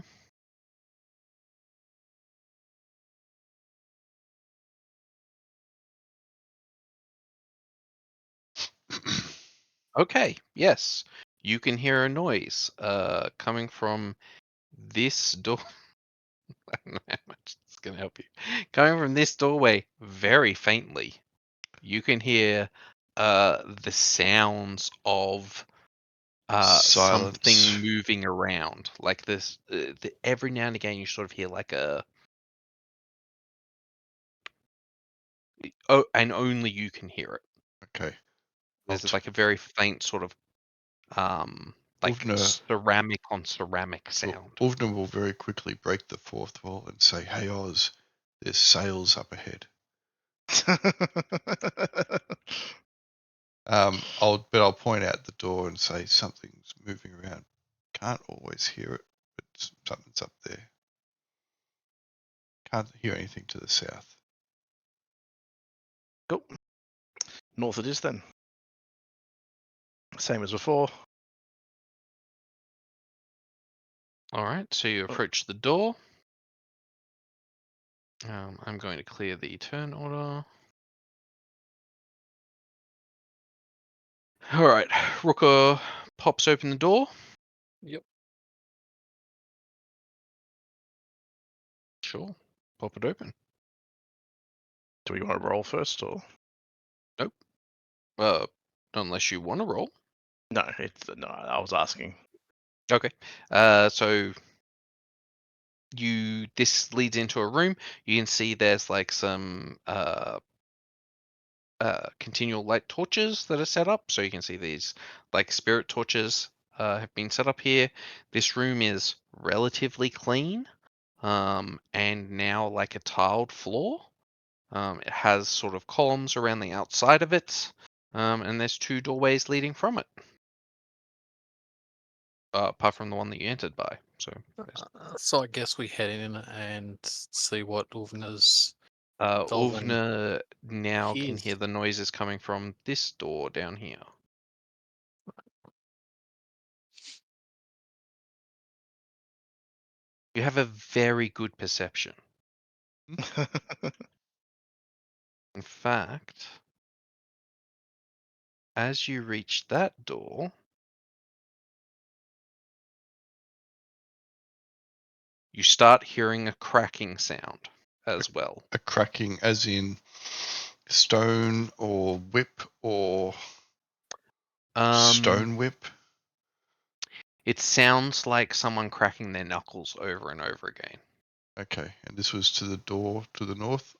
Okay, yes. You can hear a noise coming from this door. I don't know how much it's going to help you. Coming from this doorway very faintly. You can hear the sounds of Silence. something moving around. Like this, every now and again you sort of hear like a... Oh, and only you can hear it. Okay. There's like a very faint sort of like Åvna- ceramic on ceramic sound. Åvna will very quickly break the fourth wall and say, "Hey Oz, there's sails up ahead." I'll point out the door and say something's moving around. Can't always hear it, but something's up there. Can't hear anything to the south. Cool. North it is then. Same as before. All right, so you approach the door. I'm going to clear the turn order. All right, Rukka pops open the door. Yep. Sure, pop it open. Do we want to roll first or? Unless you want to roll. No, no. I was asking. Okay. So this leads into a room. You can see there's like some continual light torches that are set up. So you can see these like spirit torches have been set up here. This room is relatively clean, and now like a tiled floor. It has sort of columns around the outside of it, and there's 2 doorways leading from it. Apart from the one that you entered by. So I guess we head in and see what Åvna's involved in. Åvna now can Here's- hear the noises coming from this door down here. You have a very good perception. In fact, as you reach that door, you start hearing a cracking sound as well. A cracking as in stone or whip or stone whip? It sounds like someone cracking their knuckles over and over again. Okay, and this was to the door to the north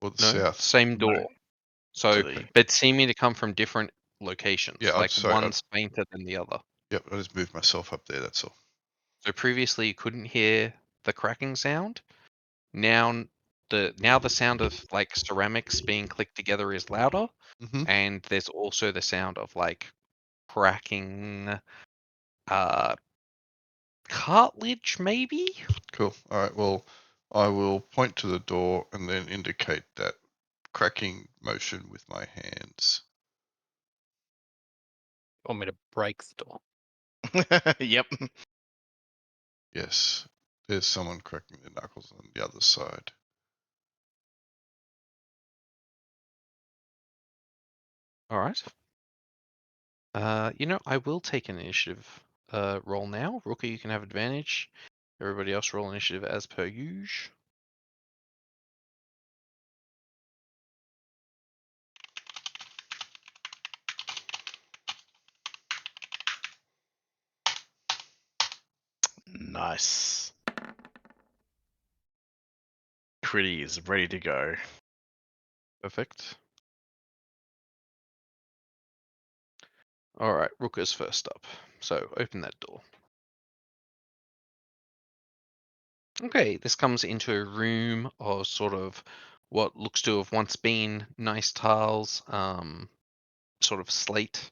or the No, south? same No. door. So, the- but seeming to come from different locations. Yeah, like sorry, one's fainter than the other. Yep, I just moved myself up there, that's all. So previously you couldn't hear the cracking sound. Now the sound of like ceramics being clicked together is louder, Mm-hmm. and there's also the sound of like cracking cartilage maybe? Cool. All right, well, I will point to the door and then indicate that cracking motion with my hands. Want me to break the door? Yep. Yes, there's someone cracking their knuckles on the other side. All right. I will take an initiative roll now. Rukka, you can have advantage. Everybody else roll initiative as per usual. Nice. Kridi is ready to go. Perfect. All right, Rukka's first up. So open that door. Okay, this comes into a room of sort of what looks to have once been nice tiles, sort of slate.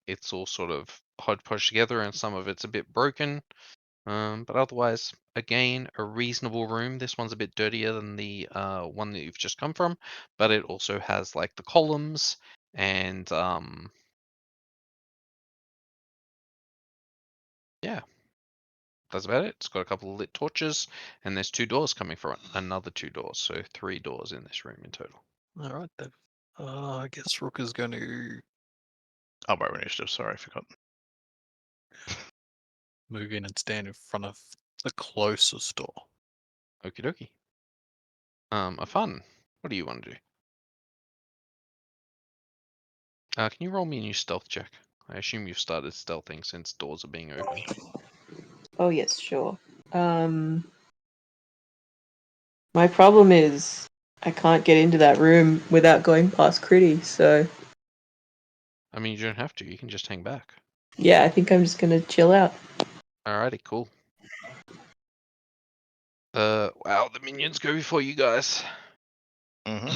It's all sort of hodgepodge together, and some of it's a bit broken. But otherwise, again, a reasonable room. This one's a bit dirtier than the one that you've just come from, but it also has like the columns and yeah, that's about it. It's got a couple of lit torches, and there's 2 doors coming from it. Another 2 doors, so 3 doors in this room in total. All right, then. I guess Rukka's going to Oh, my initiative. Sorry, I forgot. move in and stand in front of the closest door. Okie dokie. Afanen, what do you want to do? Can you roll me a new stealth check? I assume you've started stealthing since doors are being opened. Oh yes, sure. My problem is I can't get into that room without going past Kridi, so I mean, you don't have to. You can just hang back. yeah, I think I'm just gonna chill out. Alrighty, cool. Wow, the minions go before you guys. Mm-hmm.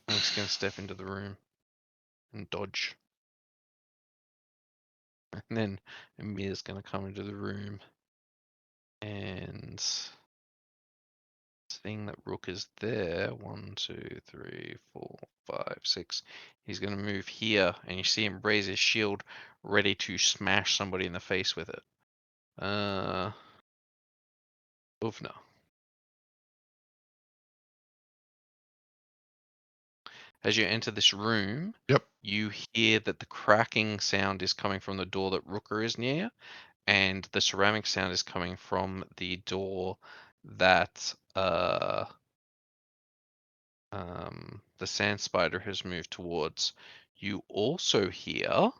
I'm just gonna step into the room and dodge. And then Amir's gonna come into the room and seeing that Rook is there, 1, 2, 3, 4, 5, 6. He's gonna move here, and you see him raise his shield, ready to smash somebody in the face with it. Åvna. As you enter this room, Yep. you hear that the cracking sound is coming from the door that Rukka is near, and the ceramic sound is coming from the door that the sand spider has moved towards. You also hear,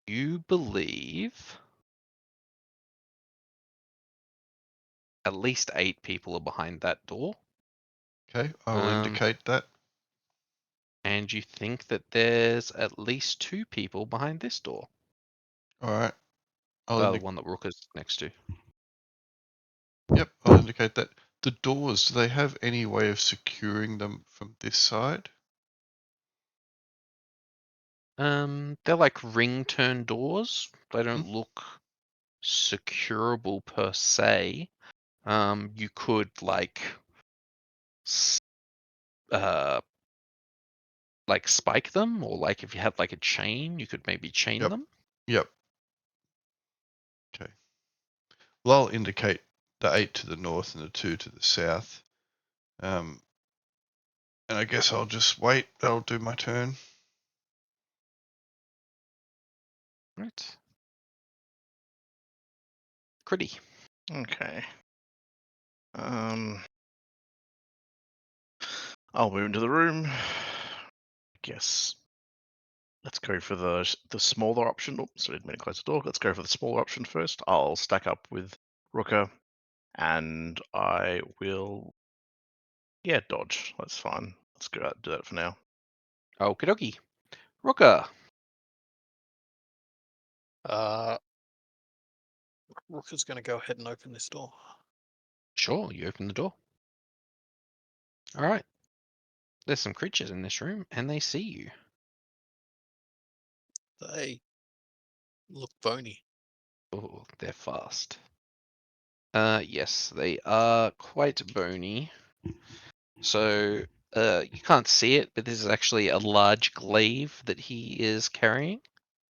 you believe, at least 8 people are behind that door. Okay, I'll indicate that. And you think that there's at least 2 people behind this door. All right. The one that Rukka's next to. Yep, I'll indicate that. The doors, do they have any way of securing them from this side? They're like ring turn doors. They don't look securable per se. You could like spike them, or like if you had like a chain, you could maybe chain Yep. them. Yep. Okay. Well, I'll indicate the 8 to the north and the 2 to the south. And I guess I'll just wait. That'll do my turn. Right. Kridi. Okay. I'll move into the room. Guess. Let's go for the smaller option. Oops, I didn't mean to close the door. Let's go for the smaller option first. I'll stack up with Rukka, and I will. Yeah, dodge. That's fine. Let's go out and do that for now. Okie dokie. Rukka. Rukka's going to go ahead and open this door. Sure, you open the door. All right. There's some creatures in this room, and they see you. They look bony. Oh, they're fast. Yes, they are quite bony. So, you can't see it, but this is actually a large glaive that he is carrying.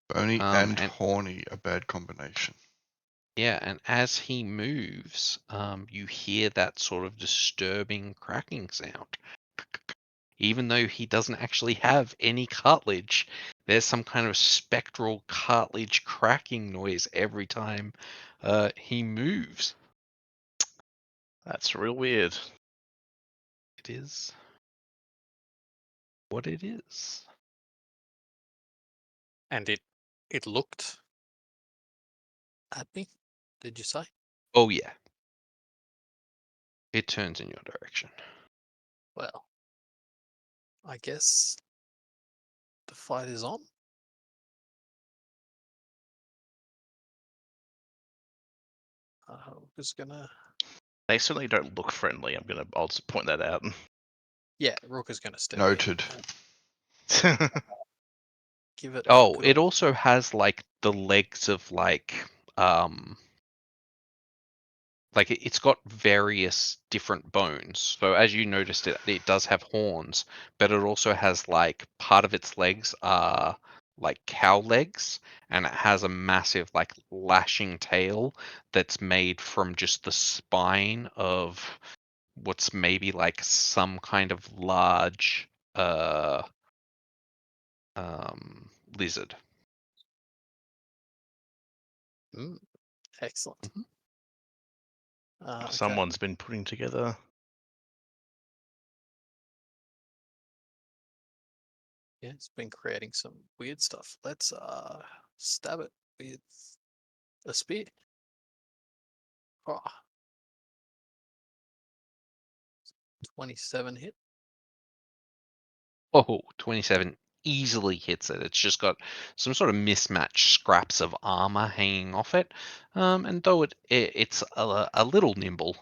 Bony And horny, a bad combination. yeah, and as he moves, you hear that sort of disturbing cracking sound. Even though he doesn't actually have any cartilage, there's some kind of spectral cartilage cracking noise every time he moves. That's real weird. It is what it is. And it looked at me, did you say? Oh yeah. It turns in your direction. Well, I guess the fight is on. Rukka's gonna. They certainly don't look friendly. I'll just point that out. Yeah, Rukka's gonna step Noted. in and give it. Oh, it also has like the legs of it's got various different bones. So as you noticed, it does have horns, but it also has like part of its legs are like cow legs, and it has a massive like lashing tail that's made from just the spine of what's maybe like some kind of large lizard. Excellent. Mhm. Okay. Someone's been putting together. Yeah, it's been creating some weird stuff. Let's stab it with a spear. Oh. 27 hit. Oh, 27 easily hits it. It's just got some sort of mismatched scraps of armor hanging off it. And though it's a little nimble,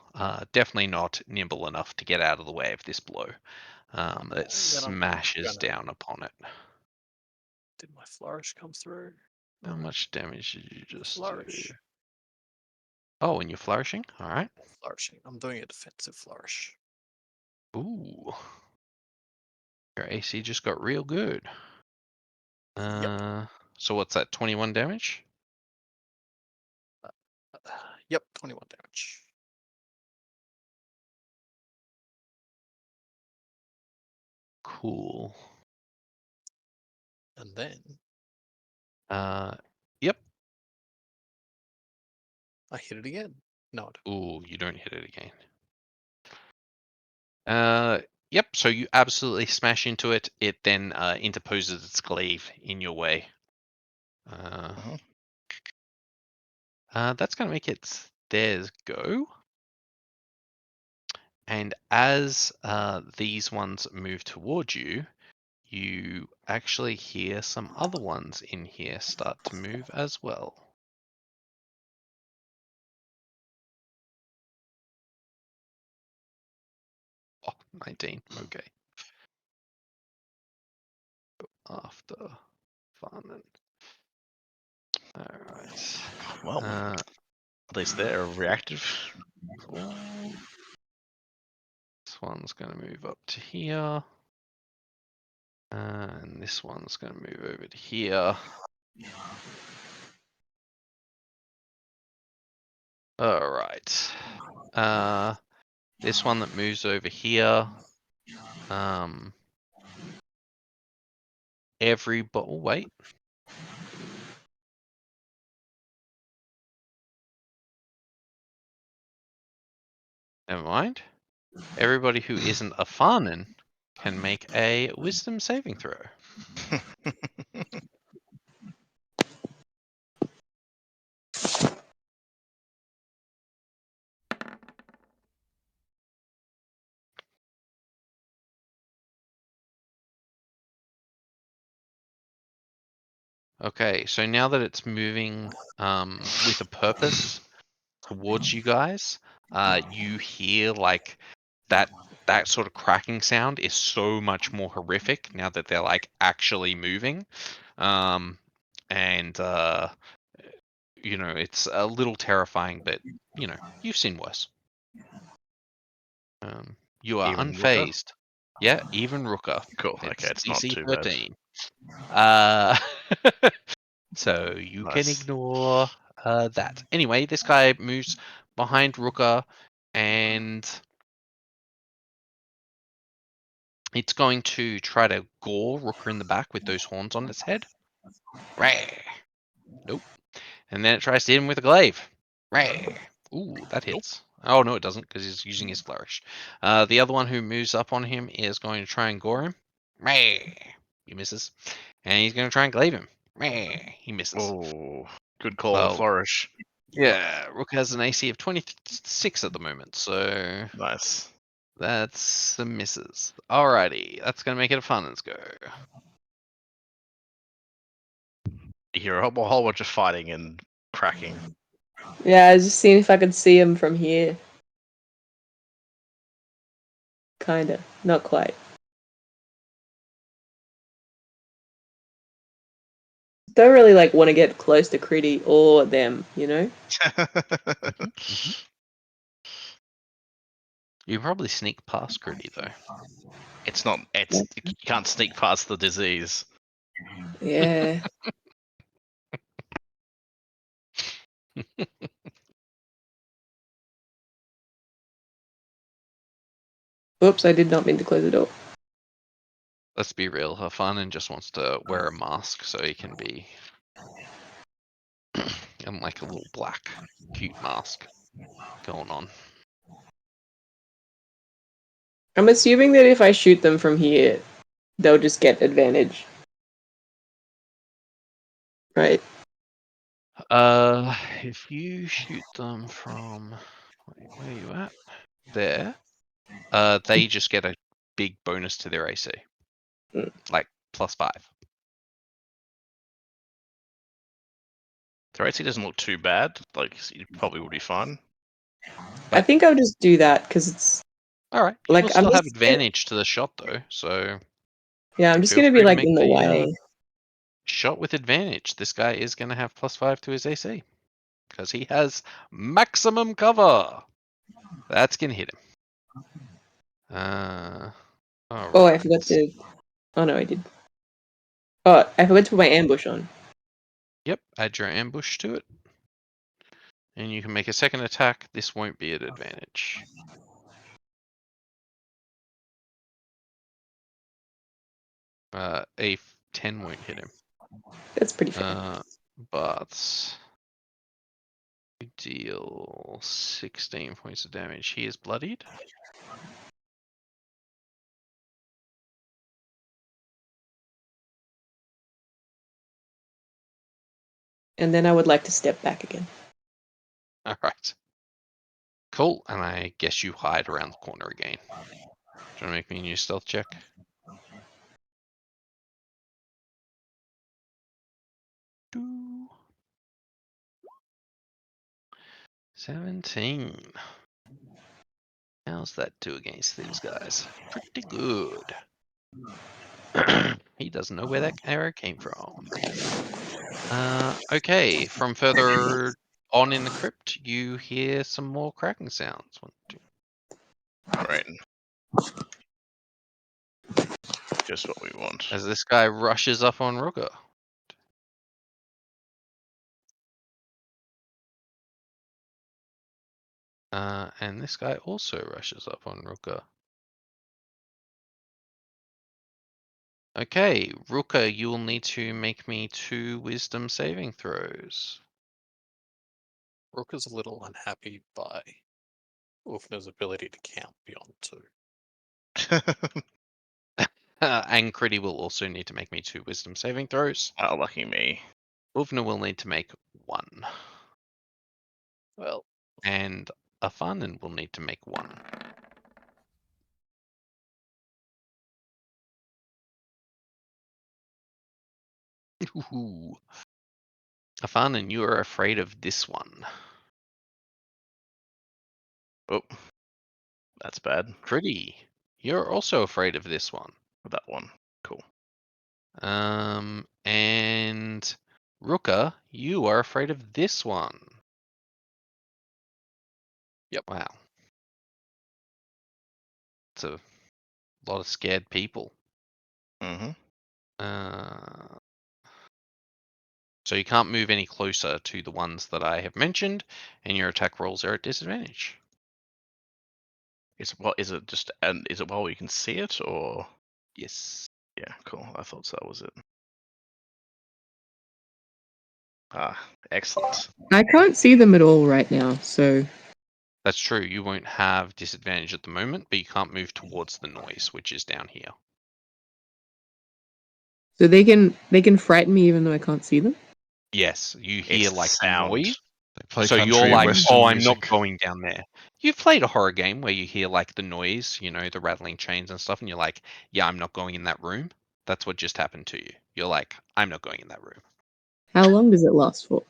definitely not nimble enough to get out of the way of this blow. It Then I'm smashes gonna- down upon it. Did my flourish come through? How much damage did you just Flourish. do? Oh, and you're flourishing? All right. Flourishing. I'm doing a defensive flourish. Ooh. Your AC just got real good. So what's that, 21 damage? Yep, 21 damage. Cool. And then Yep. I hit it again. No, I don't. Ooh, you don't hit it again. Yep. So you absolutely smash into it. It then interposes its glaive in your way. That's gonna make it theirs go. And as these ones move towards you, you actually hear some other ones in here start to move as well. Oh, 19. Okay. After Afanen. Alright. Well, at least they're reactive. Cool. This one's going to move up to here. And this one's going to move over to here. All right. This one that moves over here. Oh, wait. Never mind. Everybody who isn't a Afanen can make a wisdom saving throw. Okay, so now that it's moving with a purpose towards you guys, you hear like that sort of cracking sound is so much more horrific now that they're like actually moving. And you know, it's a little terrifying, but you know, you've seen worse. You are Even Rukka? unfazed. Yeah, even Rukka. Cool. Okay, it's not DC too bad. 13. So you can Nice. ignore that. Anyway, this guy moves behind Rukka, and it's going to try to gore Rukka in the back with those horns on its head. Ray. Nope. And then it tries to hit him with a glaive. Ray. Ooh, that hits. Oh, no, it doesn't, because he's using his flourish. The other one who moves up on him is going to try and gore him. Ray. He misses. And he's going to try and glaive him. Ray. He misses. Oh, good call Well, on flourish. Yeah, Rook has an AC of 26 at the moment, so Nice. that's some misses. Alrighty, that's going to make it a Afanen's go. You hear a whole bunch of fighting and cracking. Yeah, I was just seeing if I could see him from here. Kinda. Not quite. Don't really like want to get close to Kridi or them, you know? You can probably sneak past Kridi though. It's not. You can't sneak past the disease. Yeah. Oops, I did not mean to close the door. Let's be real, Afanen just wants to wear a mask so he can be in like a little black, cute mask going on. I'm assuming that if I shoot them from here, they'll just get advantage. Right? If you shoot them from, wait, where are you at? There. They just get a big bonus to their AC. Like +5. The AC doesn't look too bad. Like, it probably would be fine. I think I'll just do that because it's Alright. You like will I'm still have just advantage to the shot though, so yeah, I'm just feel gonna be free to like make in the the way. shot with advantage. This guy is gonna have +5 to his AC. Because he has maximum cover. That's gonna hit him. Oh, I forgot to. Oh no, I did. Oh, I forgot to put my ambush on. Yep, add your ambush to it. And you can make a second attack. This won't be at advantage. A 10 won't hit him. That's pretty fair. But you deal 16 points of damage. He is bloodied. And then I would like to step back again. Alright. Cool. And I guess you hide around the corner again. Do you want to make me a new stealth check? Doo. 17. How's that do against these guys? Pretty good. He doesn't know where that arrow came from. Okay, from further on in the crypt, you hear some more cracking sounds. 1, 2. Right. Just what we want. As this guy rushes up on Rukka. And this guy also rushes up on Rukka. Okay, Rukka, you will need to make me 2 wisdom saving throws. Rukka's a little unhappy by Åvna's ability to count beyond 2. And Kridi will also need to make me 2 wisdom saving throws. Oh, lucky me. Åvna will need to make 1. Well, And Afanen will need to make 1. Ooh. Afanen, you are afraid of this one. Oh, that's bad. Kridi, you're also afraid of this one. That one. Cool. And Rukka, you are afraid of this one. Yep. Wow. It's a lot of scared people. Mm-hmm. So you can't move any closer to the ones that I have mentioned, and your attack rolls are at disadvantage. Is it just and is it while you can see it or? Yes. Yeah, cool. I thought so, that was it. Ah, excellent. I can't see them at all right now, so That's true. You won't have disadvantage at the moment, but you can't move towards the noise, which is down here. they can frighten me even though I can't see them. Yes, you It's hear the like sound. noise. They play So country you're and like, western oh, I'm music. not going down there. You've played a horror game where you hear like the noise, you know, the rattling chains and stuff, and you're like, yeah, I'm not going in that room. That's what just happened to you. You're like, I'm not going in that room. How long does it last for?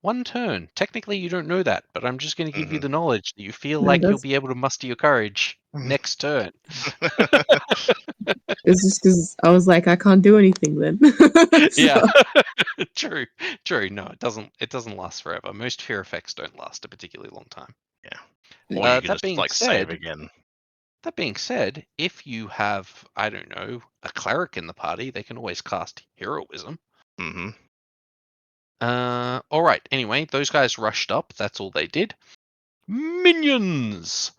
1 turn. Technically, you don't know that, but I'm just going to give you Mhm. the knowledge that you feel No, like you'll that's be able to muster your courage Mhm. next turn. it's just because I was like, I can't do anything then. Yeah, So- true, true. No, it doesn't last forever. Most fear effects don't last a particularly long time. Or you can That just being like save said, again. if you have, I don't know, a cleric in the party, they can always cast heroism. Mm-hmm. All right. Anyway, those guys rushed up. That's all they did. Minions.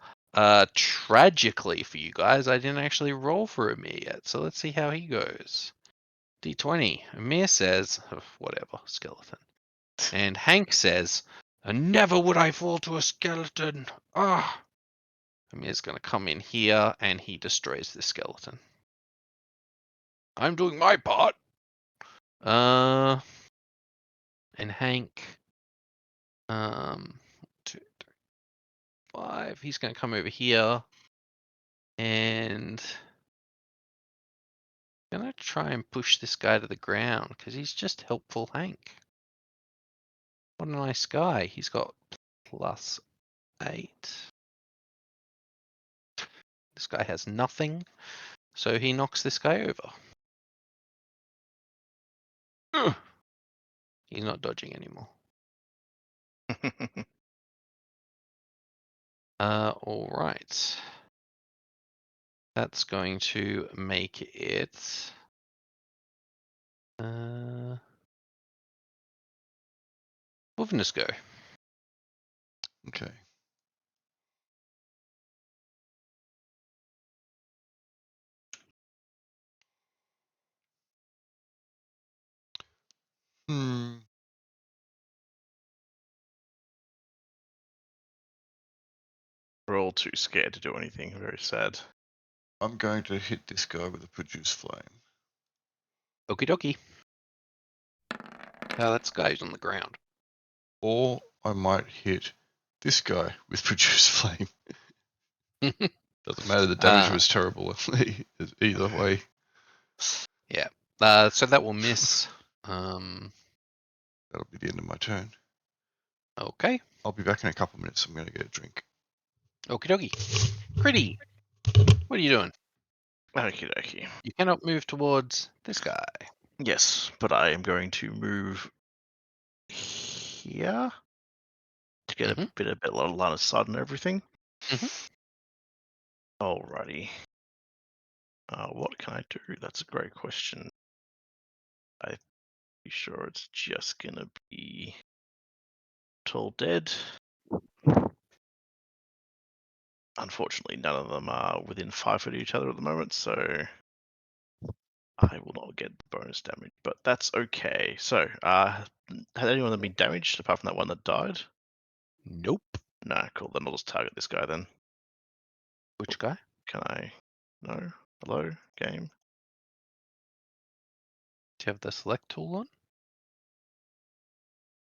Tragically for you guys, I didn't actually roll for Amir yet, so let's see how he goes. D20. Amir says, whatever, skeleton. And Hank says, never would I fall to a skeleton. Ah. Amir's going to come in here and he destroys the skeleton. I'm doing my part. And Hank, 2, 3, 5. He's going to come over here and gonna try and push this guy to the ground because he's just helpful Hank. What a nice guy. He's got +8. This guy has nothing, so he knocks this guy over. Ugh. He's not dodging anymore. All right. That's going to make it. Åvna's go. Okay. We're all too scared to do anything. Very sad. I'm going to hit this guy with a produce flame. Okie dokie. That guy's on the ground. Or I might hit this guy with produce flame. Doesn't matter, the damage was terrible either way. Yeah. So that will miss. That'll be the end of my turn. Okay. I'll be back in a couple of minutes. I'm going to get a drink. Okie dokie. Kridi, what are you doing? Okie dokie. You cannot move towards this guy. Yes, but I am going to move here to get a bit of line of sight and everything. Alrighty. What can I do? That's a great question. I'm sure it's just gonna be Tall Dead. unfortunately, none of them are within 5 foot of each other at the moment, so I will not get bonus damage. But that's okay. So, has anyone been damaged apart from that one that died? Nope. No, cool. Then I'll just target this guy then. Which guy? Can I? No. Hello, game. Do you have the select tool on?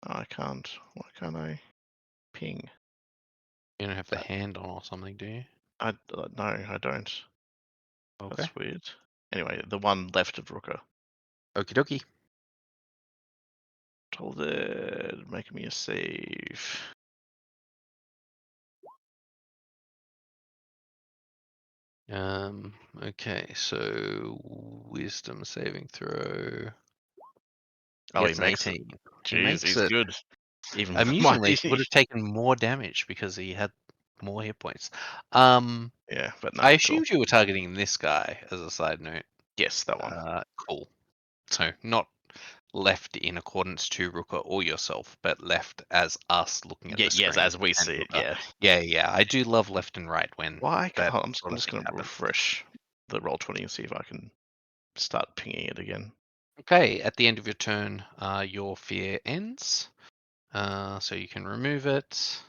I can't. Why can't I ping? You don't have the hand on or something, do you? No, I don't. Okay. That's weird. Anyway, the one left of Rukka. Okie dokie. Told it, making me a save. Okay, so wisdom saving throw. Oh, Gets he an makes it. 18. He Jeez, makes he's it. good. Even with my Amusingly, he would have taken more damage because he had more hit points. yeah, but no. I Cool. assumed you were targeting this guy as a side note. Yes, that one. Cool. So not left in accordance to Rukka or yourself, but left as us looking at the screen. Yes, as we and see it. Rukka. Yeah. Yeah. I do love left and right when Why? that I'm sort of just thing going to happens. refresh the roll20 and see if I can start pinging it again. Okay, at the end of your turn, your fear ends. So you can remove it.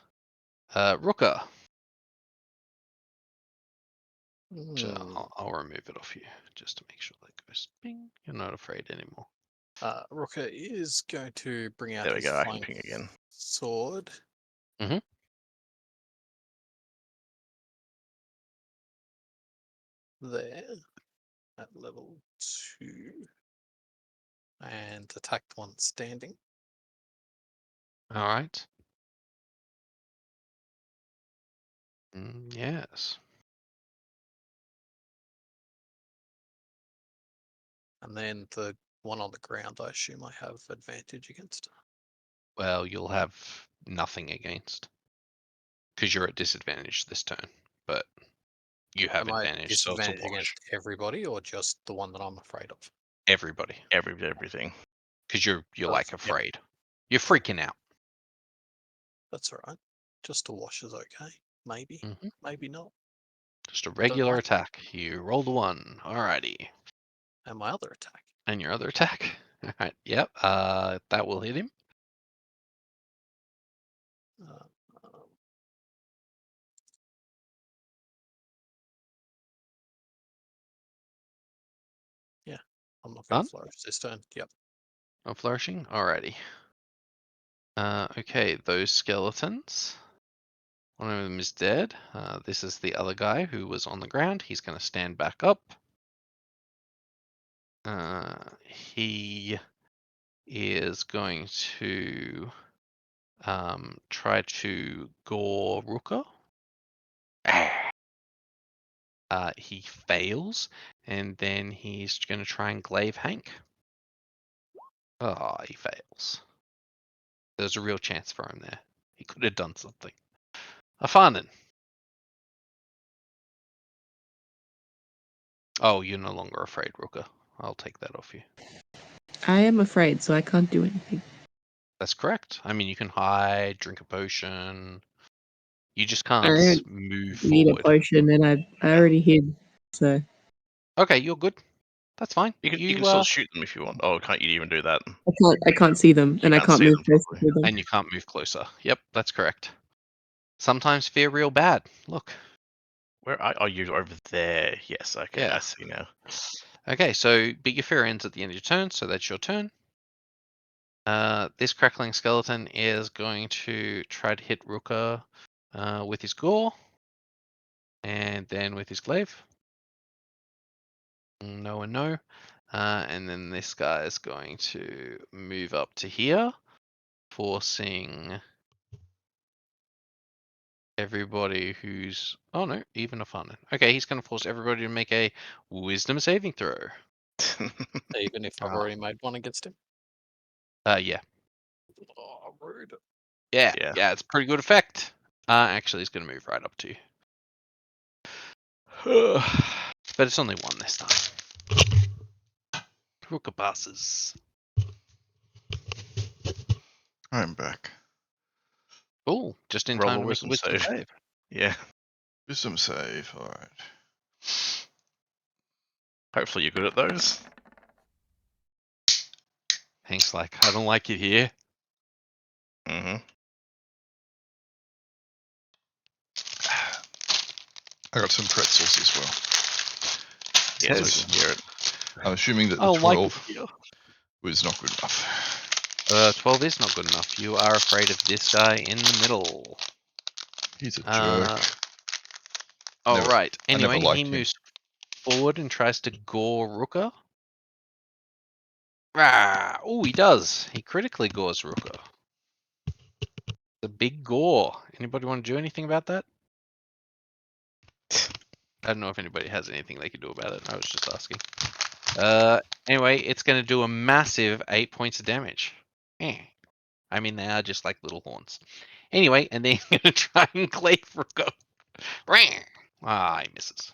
Rukka. I'll remove it off you just to make sure that goes bing. You're not afraid anymore. Rukka is going to bring out There we his go. I can flying ping again. sword. Mhm. There at level 2 and attack the one standing. All right. Yes. And then the one on the ground, I assume I have advantage against. Well, you'll have nothing against because you're at disadvantage this turn, but you have Am I advantage, so it's a disadvantage wash. against everybody or just the one that I'm afraid of? Everybody, Everything. because you're like Yep. afraid. You're freaking out. That's all right. Just a wash is okay. Maybe. Mhm. Maybe not. Just a don't regular like attack. You roll the 1. Alrighty. And my other attack. And your other attack. Alright. Yep. That will hit him. Uh, um, yeah, I'm not going Done? to flourish this turn. Yep. No flourishing. Alrighty. Okay. Those skeletons. One of them is dead. This is the other guy who was on the ground. He's going to stand back up. He is going to try to gore Rukka. He fails, and then he's going to try and glaive Hank. Oh, he fails. There's a real chance for him there. He could have done something. Afanen. Oh, you're no longer afraid, Rukka. I'll take that off you. I am afraid, so I can't do anything. That's correct. I mean, you can hide, drink a potion. You just I can't don't move need a forward. potion, and I already hid, so Okay, you're good. That's fine. You can still shoot them if you want. Oh, can't you even do that? I can't see them, and I can't can't see move them closer properly. to them. And you can't move closer. Yep, that's correct. Sometimes fear real bad. Look. Where are you? Over there. Yes. Okay. Yeah. I see now. Okay, so but your fear ends at the end of your turn, so that's your turn. This crackling skeleton is going to try to hit Rukka with his gore, and then with his glaive. No and no. And then this guy is going to move up to here, forcing everybody who's... Oh no, even Afanen. Okay, he's going to force everybody to make a wisdom saving throw. Even if I've already made one against him. Yeah. Oh, rude. Yeah, Yeah. it's pretty good effect. Actually, he's going to move right up to you. But it's only one this time. Rukka passes. I'm back. Oh, just in Roll time a to make a wisdom wisdom save. save. Yeah. Wisdom save. All right. Hopefully you're good at those. Hank's like, I don't like it here. Mm-hmm. I got some pretzels as well. Yes, Yes. we can hear it. I'm assuming that I the don't like it 12 here. was not good enough. 12 is not good enough. You are afraid of this guy in the middle. He's a jerk. All Never- right. I never Anyway, he liked him. moves forward and tries to gore Rukka. Oh, he does. He critically gores Rukka. The big gore. Anybody want to do anything about that? I don't know if anybody has anything they can do about it. I was just asking. Anyway, it's going to do a massive 8 points of damage. I mean, they are just like little horns. Anyway, and then he's going to try and cleave Rukka. He misses.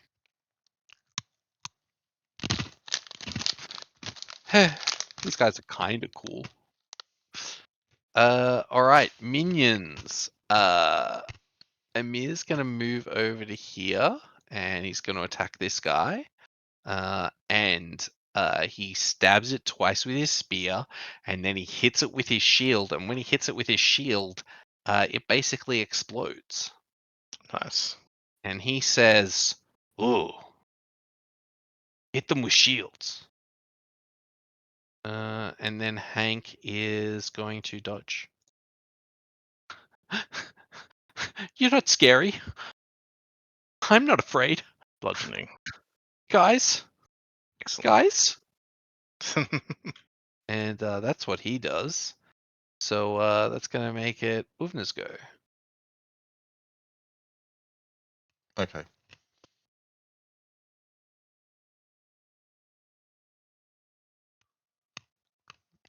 These guys are kind of cool. All right, minions. Amir's gonna move over to here, and he's gonna attack this guy. And he stabs it twice with his spear, and then he hits it with his shield. And when he hits it with his shield, it basically explodes. Nice. And he says, "Ooh, hit them with shields." And then Hank is going to dodge. You're not scary. I'm not afraid. Bludgeoning. Guys. Excellent. Guys. And that's what he does. So that's going to make it Åvna's go. Okay.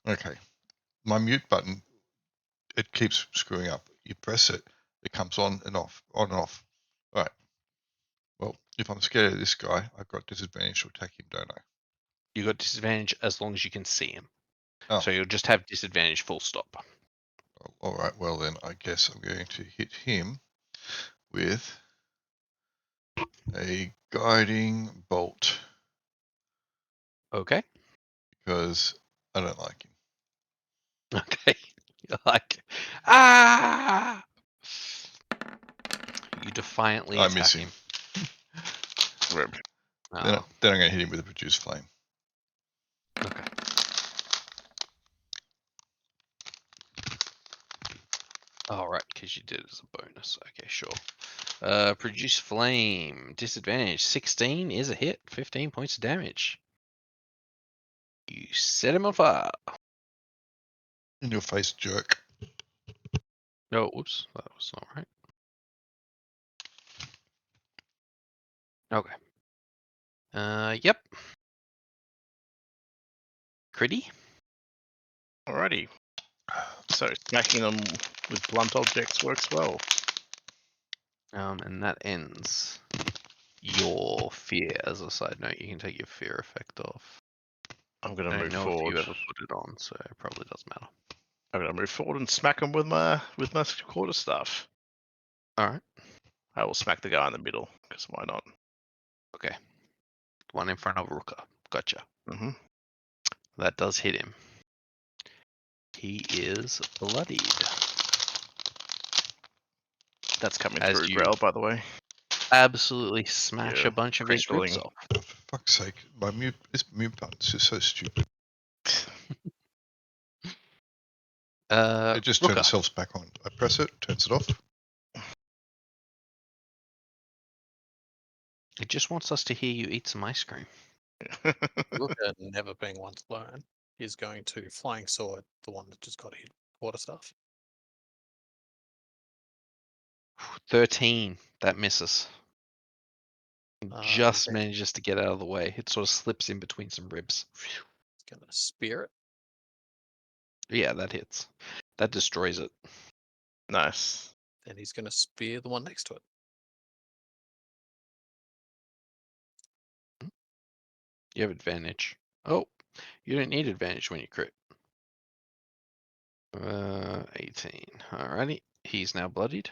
Okay. My mute button, it keeps screwing up. You press it, it comes on and off, on and off. All right. Well, if I'm scared of this guy, I've got disadvantage to attack him, don't I? You got disadvantage as long as you can see him. Oh. So you'll just have disadvantage full stop. All right. Well, then I guess I'm going to hit him with a guiding bolt Okay. because I don't like him. Okay. You're like, ah! You defiantly I attack miss him. Rip. Then Oh, I'm going to hit him with a produce flame. okay. All right, because you did it as a bonus. Okay, sure. Produce flame. Disadvantage. 16 is a hit. 15 points of damage. You set him on fire. In your face, jerk. Oh, whoops. That was not right. Okay. Yep. Kridi? Alrighty. So smacking them with blunt objects works well. And that ends your fear. As a side note, you can take your fear effect off. I'm I gonna don't move know if forward. you ever put it on, so it probably doesn't matter. I'm gonna move forward and smack them with my quarter staff. All right. I will smack the guy in the middle, because why not? Okay. One in front of Rukka. Gotcha. Mm-hmm. That does hit him. He is bloodied. That's coming As through you Grail, by the way. absolutely smash Yeah, a bunch of his ribs crystalling. off. Oh, for fuck's sake, this mute button's just so stupid. It just turned Rukka. itself back on. I press it, turns it off. It just wants us to hear you eat some ice cream. Rukka never being one to learn. He's going to flying sword, the one that just got hit. Water stuff. 13. That misses. Just Then manages to get out of the way. It sort of slips in between some ribs. he's gonna spear it. Yeah, that hits. That destroys it. Nice. Then he's gonna spear the one next to it. You have advantage. Oh, you don't need advantage when you crit. 18. Alrighty. He's now bloodied.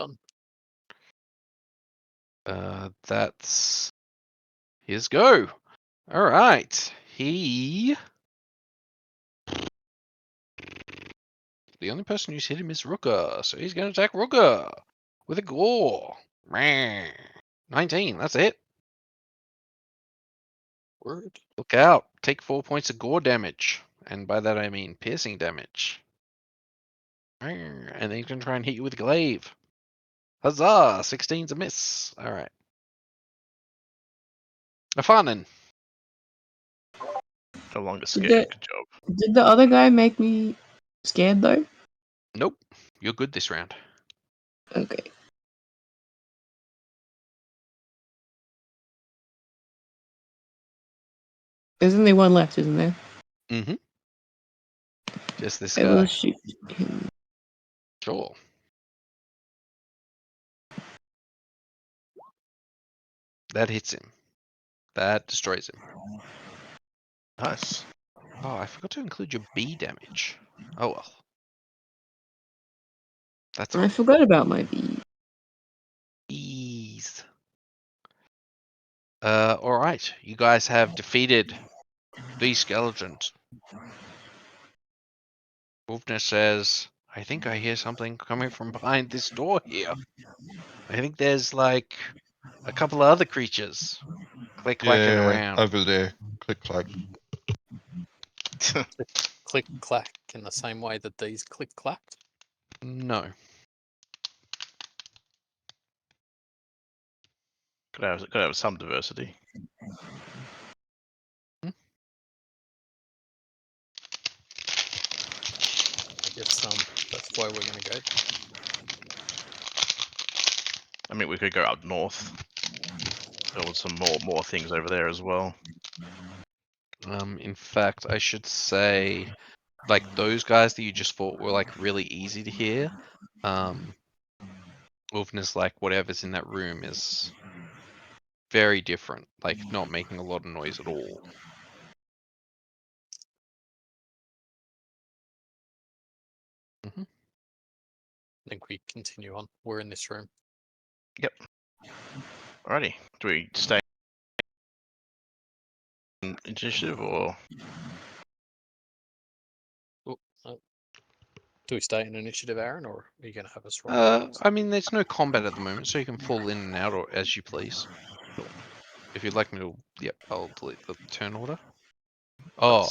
Done. That's his go. All right. The only person who's hit him is Rukka, so he's going to attack Rukka with a gore. 19. That's it. Word. Look out. Take 4 points of gore damage, and by that I mean piercing damage. And then he's going to try and hit you with glaive. Huzzah! 16's a miss. All right. Afanen. No longer Did scared. the- Good job. Did the other guy make me scared though? Nope. You're good this round. Okay. There's only one left, isn't there? Mm-hmm. Just this I will guy. shoot him. Sure. That hits him. That destroys him. Nice. Oh, I forgot to include your B damage. Oh well. That's I forgot about my bee. ease. Alright. You guys have defeated the skeletons. Åvna says, I think I hear something coming from behind this door here. I think there's like a couple of other creatures click-clacking around. over there. Click clack. Click clack in the same way that these click clacked. No. Could have some diversity. Yes, that's why we're gonna go. I mean, we could go up north. There was some more things over there as well. In fact, I should say, like those guys that you just fought were like really easy to hear. Åvna's like whatever's in that room is very different, like not making a lot of noise at all. I think we continue on. We're in this room. Alrighty. Do we stay in initiative or? Do we stay in initiative, Aaron, or are you gonna have us roll? I mean, there's no combat at the moment, so you can fall in and out or as you please. If you'd like me to, yep, I'll delete the turn order. Oh,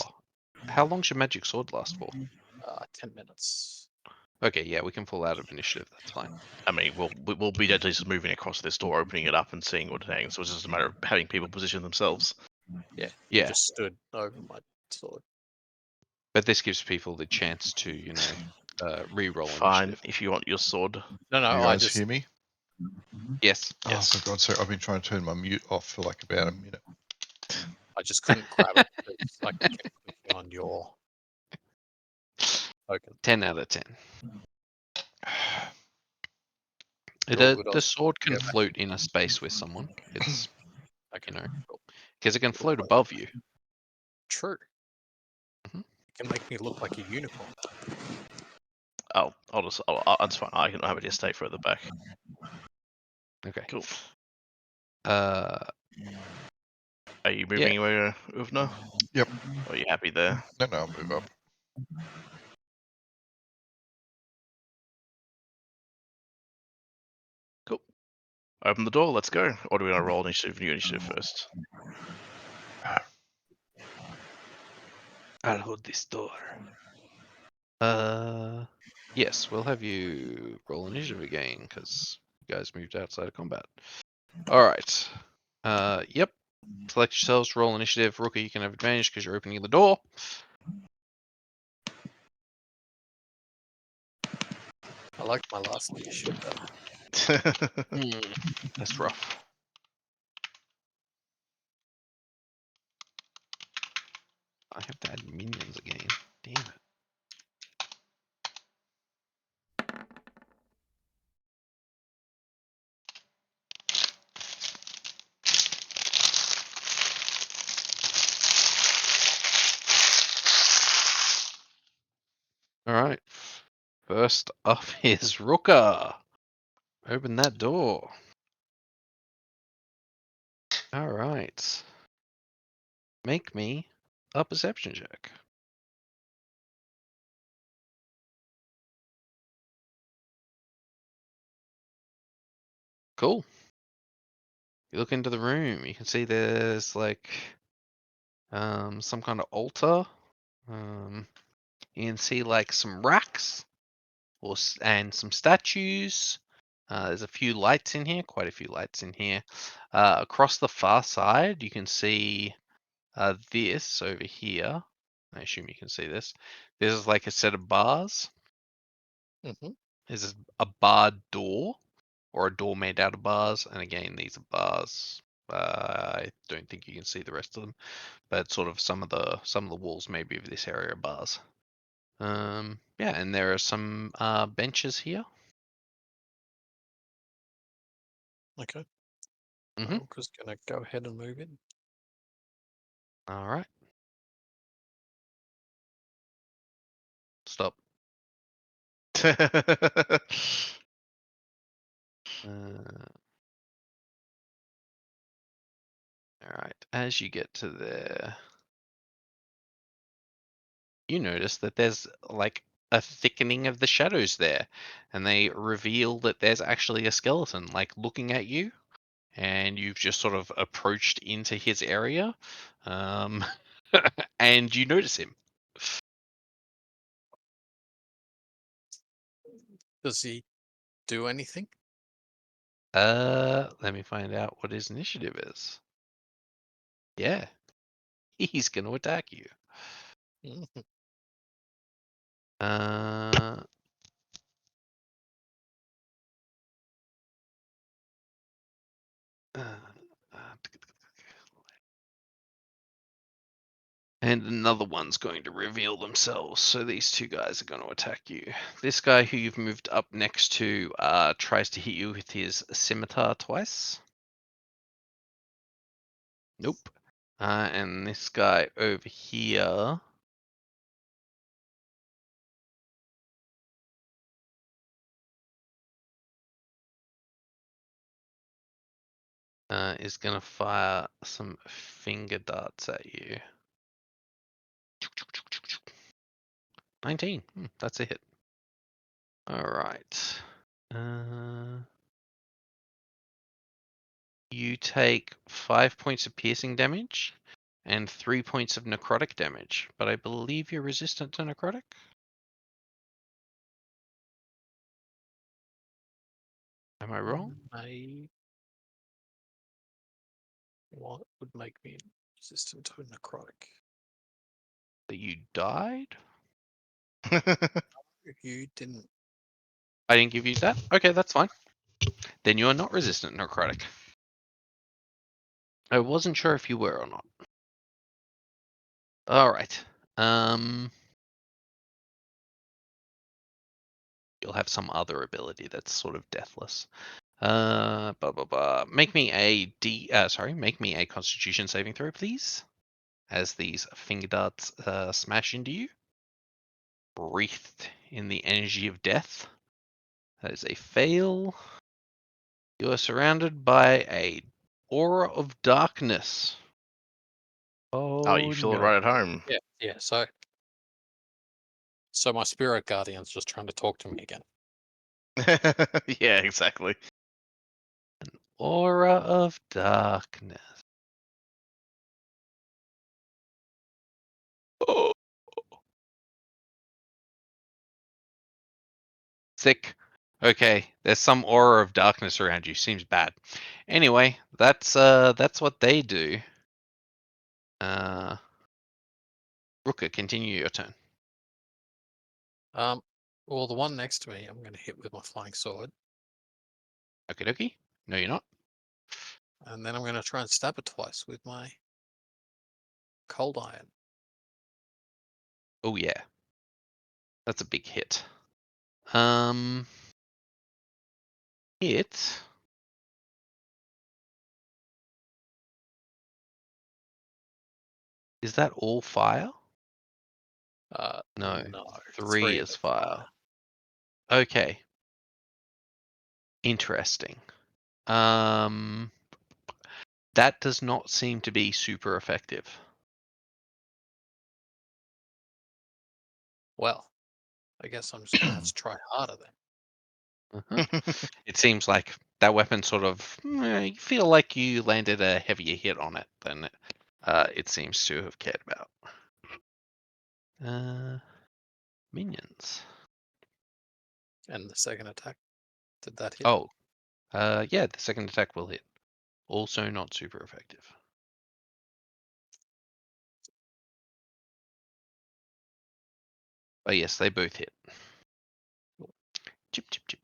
how long's your magic sword last for? 10 minutes. Okay, yeah, we can fall out of initiative. That's fine. I mean, we'll be dead just moving across this door, opening it up, and seeing what it hangs. So it's just a matter of having people position themselves. Yeah. Yeah. You just stood over my sword. But this gives people the chance to, you know, re-roll Fine, initiative. if you want your sword. No, You I guys just hear me? Yes. Oh, Yes. for God's sake, I've been trying to turn my mute off for like about a minute. I just couldn't grab it. It's like clicking on your token. 10 out of 10. You're good, The sword can go back. float in a space with someone. It's, Okay. you know, Cool. because it can float above you. True. Mhm. It can make me look like a unicorn. That's fine. I can have it just stay further back. Okay. Cool. Uh, Are you moving anywhere, Åvna? Yep. Or are you happy there? No, I'll move up. Cool. Open the door. Let's go. Or do we want to roll initiative? New initiative first. I'll hold this door. Yes, we'll have you roll initiative again because you guys moved outside of combat. All right. Yep. Select yourselves. Roll initiative. Rukka, you can have advantage because you're opening the door. I liked my last initiative better. That's rough. I have to add minions again. Damn it. All right. First up is Rukka. Open that door. All right. Make me a perception check. Cool. You look into the room. You can see there's like some kind of altar. You can see like some racks and some statues. There's a few lights in here, quite a few lights in here. Across the far side, you can see this over here. I assume you can see this. This is like a set of bars. Mm-hmm. There's a barred door, or a door made out of bars. And again, these are bars. I don't think you can see the rest of them, but sort of some of the walls maybe of this area are bars. Yeah, and there are some benches here. Okay. Mhm. I'm just gonna go ahead and move in. All right. Stop. All right. As you get to there, you notice that there's like a thickening of the shadows there, and they reveal that there's actually a skeleton like looking at you, and you've just sort of approached into his area, and you notice him. Does he do anything? Let me find out what his initiative is. Yeah, he's gonna attack you. Mhm. Uh, and another one's going to reveal themselves. So these two guys are going to attack you. This guy who you've moved up next to tries to hit you with his scimitar twice. Nope. And this guy over here is going to fire some finger darts at you. 19. That's a hit. All right. You take 5 points of piercing damage and 3 points of necrotic damage, but I believe you're resistant to necrotic? Am I wrong? What would make me resistant to necrotic? That you died? You didn't. I didn't give you that? Okay, that's fine. Then you are not resistant to necrotic. I wasn't sure if you were or not. Alright. You'll have some other ability that's sort of deathless. Make me a Constitution saving throw, please. As these finger darts smash into you. Breathed in the energy of death. That is a fail. You are surrounded by a aura of darkness. Oh, you feel it no. right at home. Yeah. So my spirit guardian's just trying to talk to me again. Yeah, exactly. Aura of darkness. Oh. Sick. Okay, there's some aura of darkness around you. Seems bad. Anyway, that's what they do. Rukka, continue your turn. Well, the one next to me, I'm going to hit with my flying sword, Okie dokie. No, you're not. and then I'm going to try and stab it twice with my cold iron. Oh yeah. That's a big hit. Hit. Is that all fire? No. No, 3 of is it fire. Okay. Interesting. That does not seem to be super effective. Well, I guess I'm just gonna have to try harder then. Uh-huh. It seems like that weapon sort of, you feel like you landed a heavier hit on it than it seems to have cared about. Minions. And the second attack, did that hit? Oh, yeah, the second attack will hit. Also not super effective. But yes, they both hit. Chip, chip, chip.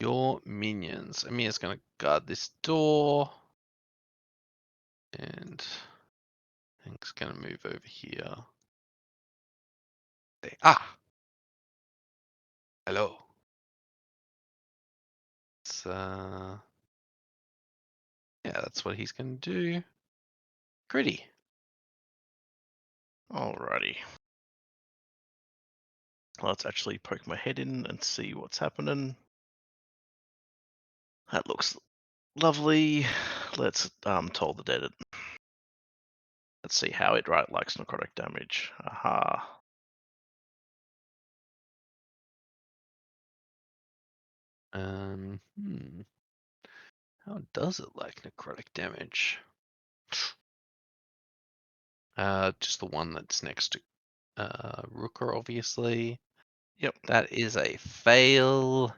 Your minions. Amir's gonna guard this door. And Hank's gonna move over here. There. Ah! Hello. It's, yeah, that's what he's gonna do. Kridi. Alrighty. Let's actually poke my head in and see what's happening. That looks lovely. Let's toll the dead. Let's see how it likes necrotic damage. Aha. How does it like necrotic damage? Just the one that's next to Rukka, obviously. Yep. That is a fail.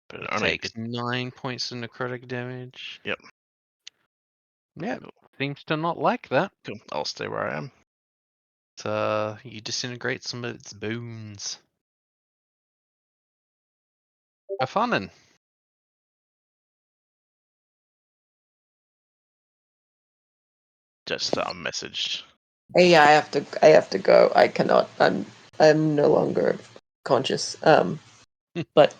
But It only takes 9 points of necrotic damage. Yep. Yeah, seems to not like that. Cool. I'll stay where I am. You disintegrate some of its bones. Afanen. Just messaged. Yeah, I have to go. I cannot. I'm no longer conscious. But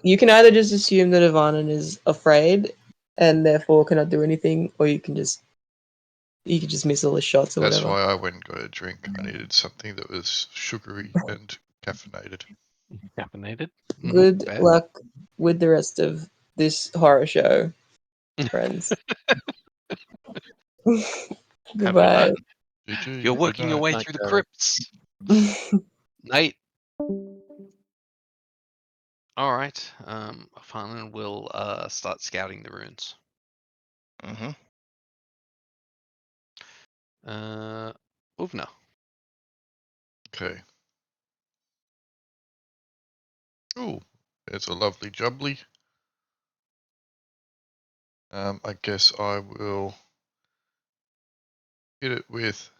you can either just assume that Afanen is afraid and therefore cannot do anything, or you can just miss all his shots or That's whatever. why I went and got a drink. I needed something that was sugary and caffeinated. Caffeinated. Good Fair. luck with the rest of this horror show, friends. Goodbye. GG, You're good working your night. way Night, through the Gary. crypts. Night. All right. Afanen will start scouting the runes. Mm-hmm. Åvna. Okay. Oh, there's a lovely jubbly. I guess I will hit it with.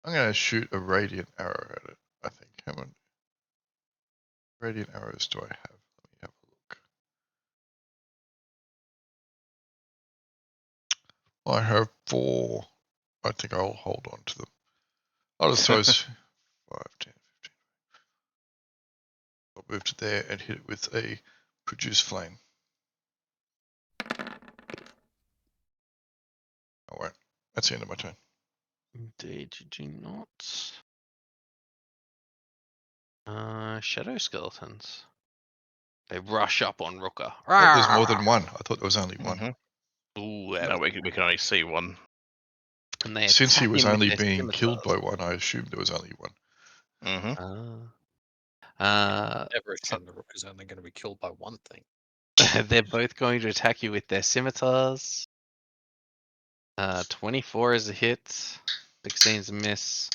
I'm going to shoot a radiant arrow at it, I think. How many radiant arrows do I have? Let me have a look. I have 4. I think I'll hold on to them. I'll just throw 5, 10, 15. I'll move to there and hit it with a produce flame. I won't. That's the end of my turn. Indeed, you do not. Shadow skeletons. They rush up on Rukka. Oh, there's more than one. I thought there was only one. Mm-hmm. Ooh, No, we can only see one. and they Since he attack was him with only their being killed by scimitars. one, I assumed there was only one. Mm-hmm. Never assume the rook is only going to be killed by one thing. They're both going to attack you with their scimitars. 24 is a hit, 16 is a miss,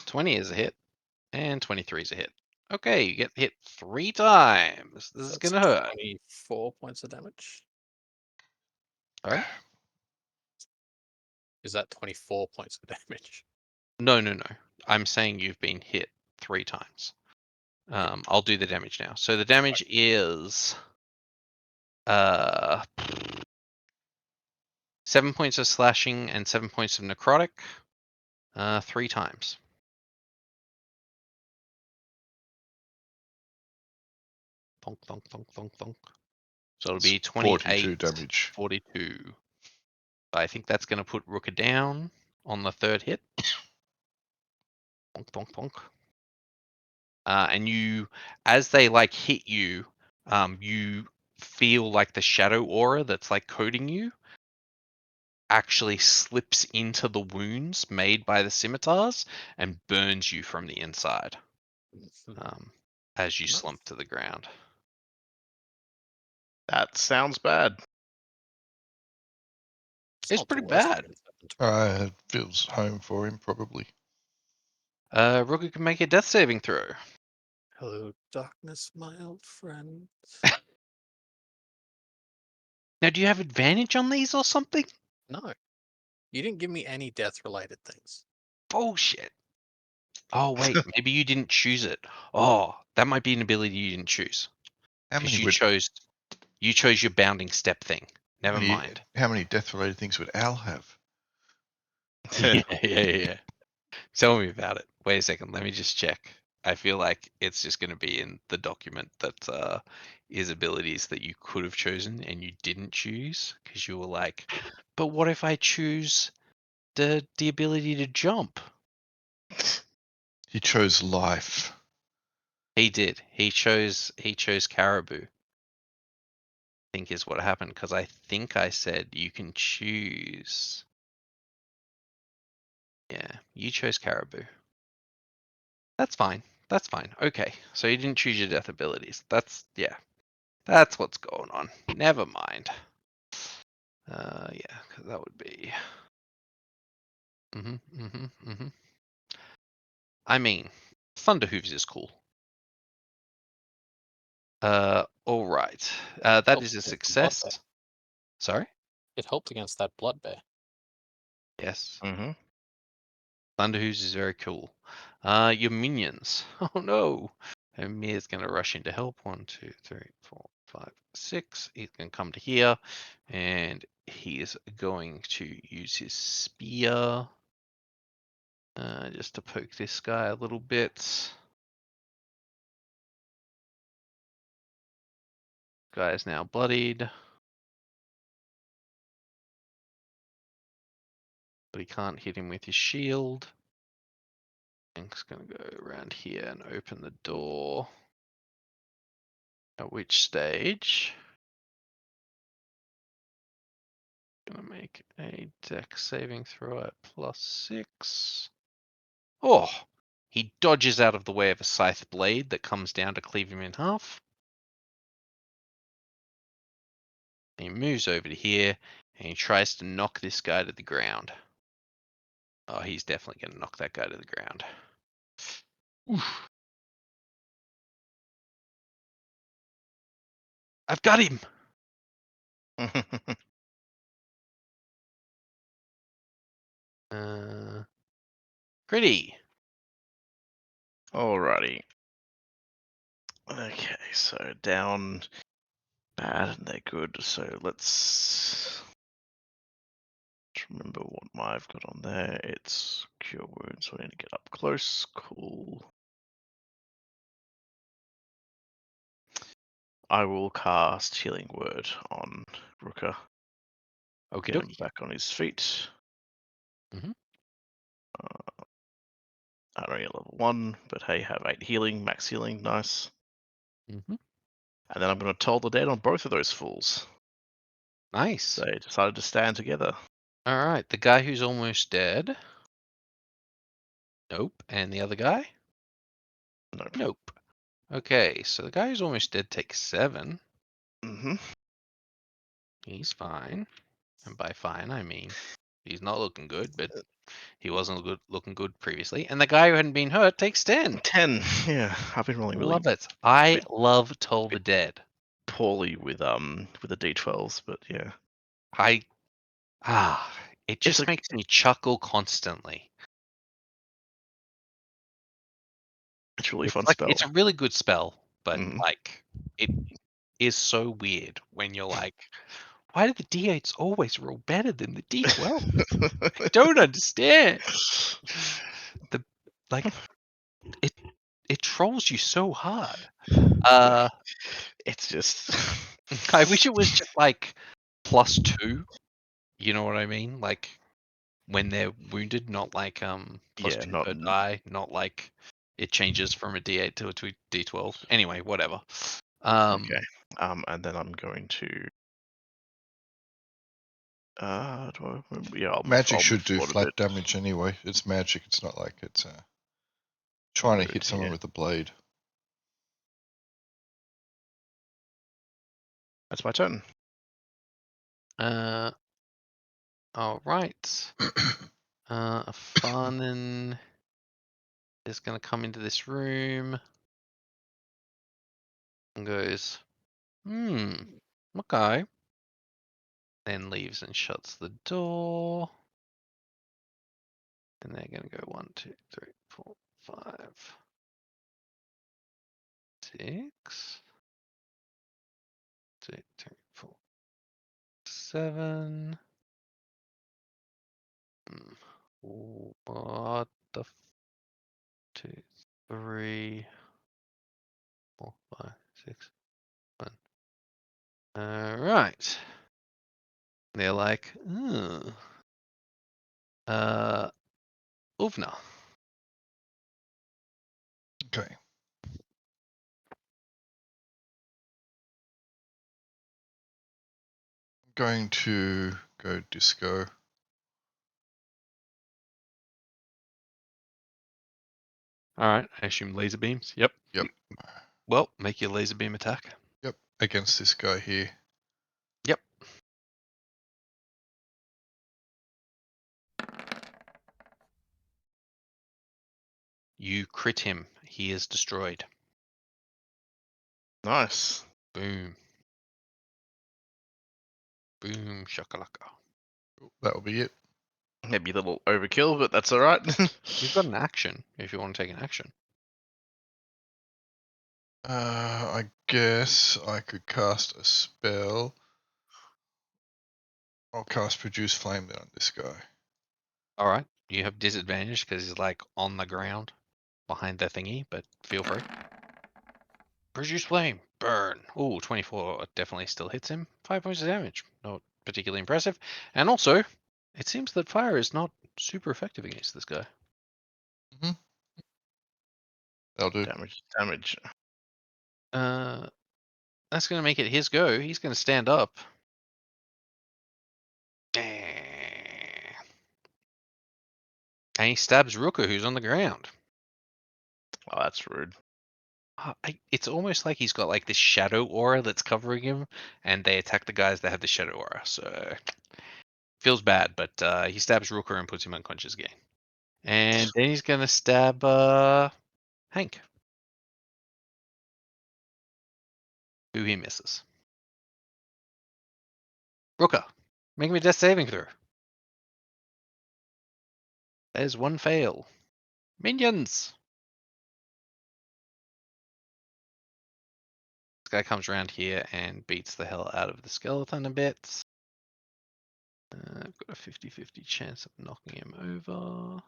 20 is a hit, and 23 is a hit. Okay, you get hit 3 times. This is That's gonna hurt. 24 points of damage. Sorry? Is that 24 points of damage? No. I'm saying you've been hit 3 times. I'll do the damage now. So the damage is 7 points of slashing and 7 points of necrotic. 3 times. Thunk, thunk, thunk, thunk, thunk. So it'll be 28, 42 damage. 42. I think that's going to put Rukka down on the 3rd hit. Bonk, bonk, bonk. and you, as they like hit you, you feel like the shadow aura that's like coating you actually slips into the wounds made by the scimitars and burns you from the inside as you Nice. slump to the ground. That sounds bad. It's not the pretty worst bad. thing that's happened to me. It feels home for him, probably. Rukka can make a death saving throw. Hello, darkness, my old friend. Now, do you have advantage on these or something? No, you didn't give me any death-related things. Bullshit. Oh, wait, maybe you didn't choose it. Oh, that might be an ability you didn't choose. How Because many you chose your bounding step thing. Never mind. How many death-related things would Al have? Yeah. Tell me about it. Wait a second. Let me just check. I feel like it's just going to be in the document that is abilities that you could have chosen and you didn't choose because you were like, but what if I choose the ability to jump? He chose life. He did. He chose caribou. I think is what happened because I think I said you can choose. Yeah, you chose caribou. That's fine. That's fine. Okay, so you didn't choose your death abilities. That's what's going on. Never mind. Yeah, because that would be. I mean, Thunder Hooves is cool. All right. That Helped is a against the success. blood bear. Sorry. It helped against that blood bear. Yes. Mm-hmm. Thunder Hooves is very cool. Your minions. Oh no. And Mia's gonna rush in to help. 1, 2, 3, 4, 5, 6. He's gonna come to here, and he is going to use his spear just to poke this guy a little bit. Guy is now bloodied, but he can't hit him with his shield. Hank's gonna go around here and open the door. At which stage, gonna make a dex saving throw at +6. Oh, he dodges out of the way of a scythe blade that comes down to cleave him in half. He moves over to here and he tries to knock this guy to the ground. Oh, he's definitely gonna knock that guy to the ground. Oof. I've got him. Kridi. Alrighty. Okay, so down bad and they're good. So let's remember what I've got on there. It's cure wounds, so I need to get up close. Cool. I will cast Healing Word on Rukka. Okie Get him dokie. back on his feet. Mhm. I don't get level 1, but hey, have 8 healing, max healing, nice. Mhm. And then I'm going to toll the dead on both of those fools. Nice. They decided to stand together. All right, the guy who's almost dead. Nope. And the other guy? Nope. Nope. Okay, so the guy who's almost dead takes 7. Mm-hmm. He's fine. And by fine, I mean he's not looking good, but he wasn't looking good previously. And the guy who hadn't been hurt takes 10. 10. Yeah, I've been rolling really Love it. I bit- love Toll the Dead. poorly with the D12s, but yeah. It just makes me chuckle constantly. It's a really It's fun like spell. it's a really good spell, but Mhm. like it is so weird when you're like, why do the D8s always roll better than the D12? I don't understand. The like it trolls you so hard. It's just I wish it was just like +2. You know what I mean? Like when they're wounded, not like yeah, +2 not per die, not like it changes from a D8 to a D12. Anyway, whatever. Okay. And then I'm going to. Do I, yeah, Magic I'll should move do forward a flat bit. damage anyway. It's magic. It's not like it's trying to Rude, hit someone yeah. with a blade. That's my turn. All right. Afanen is going to come into this room and goes, okay. Then leaves and shuts the door. And they're going to go 1, 2, 3, 4, 5, 6, 2, 3, 4, 7. What the 2, 3, 4, 5, 6, 1. All right. They're like, Åvna. Okay. Going to go disco. All right, I assume laser beams. Yep. Yep. Well, make your laser beam attack. Yep. Against this guy here. Yep. You crit him. He is destroyed. Nice. Boom. Boom shakalaka. That'll be it. Maybe a little overkill, but that's all right. You've got an action if you want to take an action. I guess I could cast a spell. I'll cast Produce Flame then on this guy. All right. You have disadvantage because he's like on the ground behind the thingy, but feel free. Produce flame. Burn. Ooh, 24 definitely still hits him. 5 points of damage. Not particularly impressive. And also, it seems that fire is not super effective against this guy. That'll do. Damage. That's going to make it his go. He's going to stand up. And he stabs Rukka, who's on the ground. Oh, that's rude. It's almost like he's got like this shadow aura that's covering him, and they attack the guys that have the shadow aura. So feels bad, but he stabs Rukka and puts him unconscious again. And then he's gonna stab Hank, who he misses. Rukka, make me a death saving throw. There's one fail. Minions. This guy comes around here and beats the hell out of the skeleton a bit. I've got a 50-50 chance of knocking him over.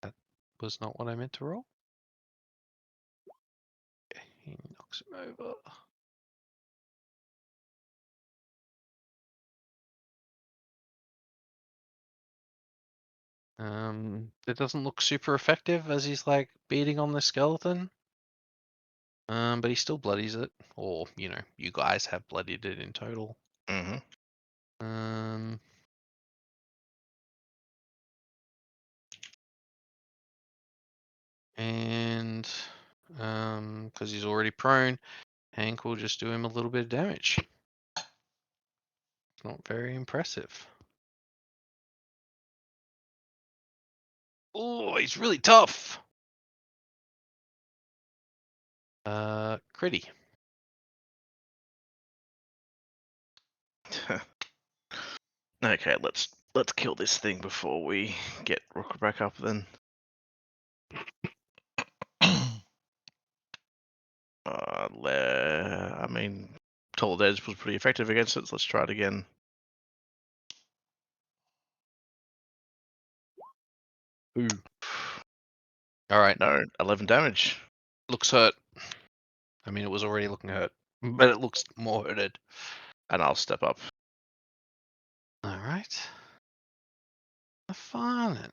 That was not what I meant to roll. Okay, he knocks him over. It doesn't look super effective as he's like beating on the skeleton. But he still bloodies it, or you know, you guys have bloodied it in total. Mm-hmm. And because he's already prone, Hank will just do him a little bit of damage. It's not very impressive. Oh, he's really tough. Kridi. Okay, let's kill this thing before we get Rukka back up then. I mean, Toll Edge was pretty effective against it, so let's try it again. Ooh. All right. No, 11 damage. Looks hurt. I mean, it was already looking hurt, but it looks more hurted. And I'll step up. All right. Afanen.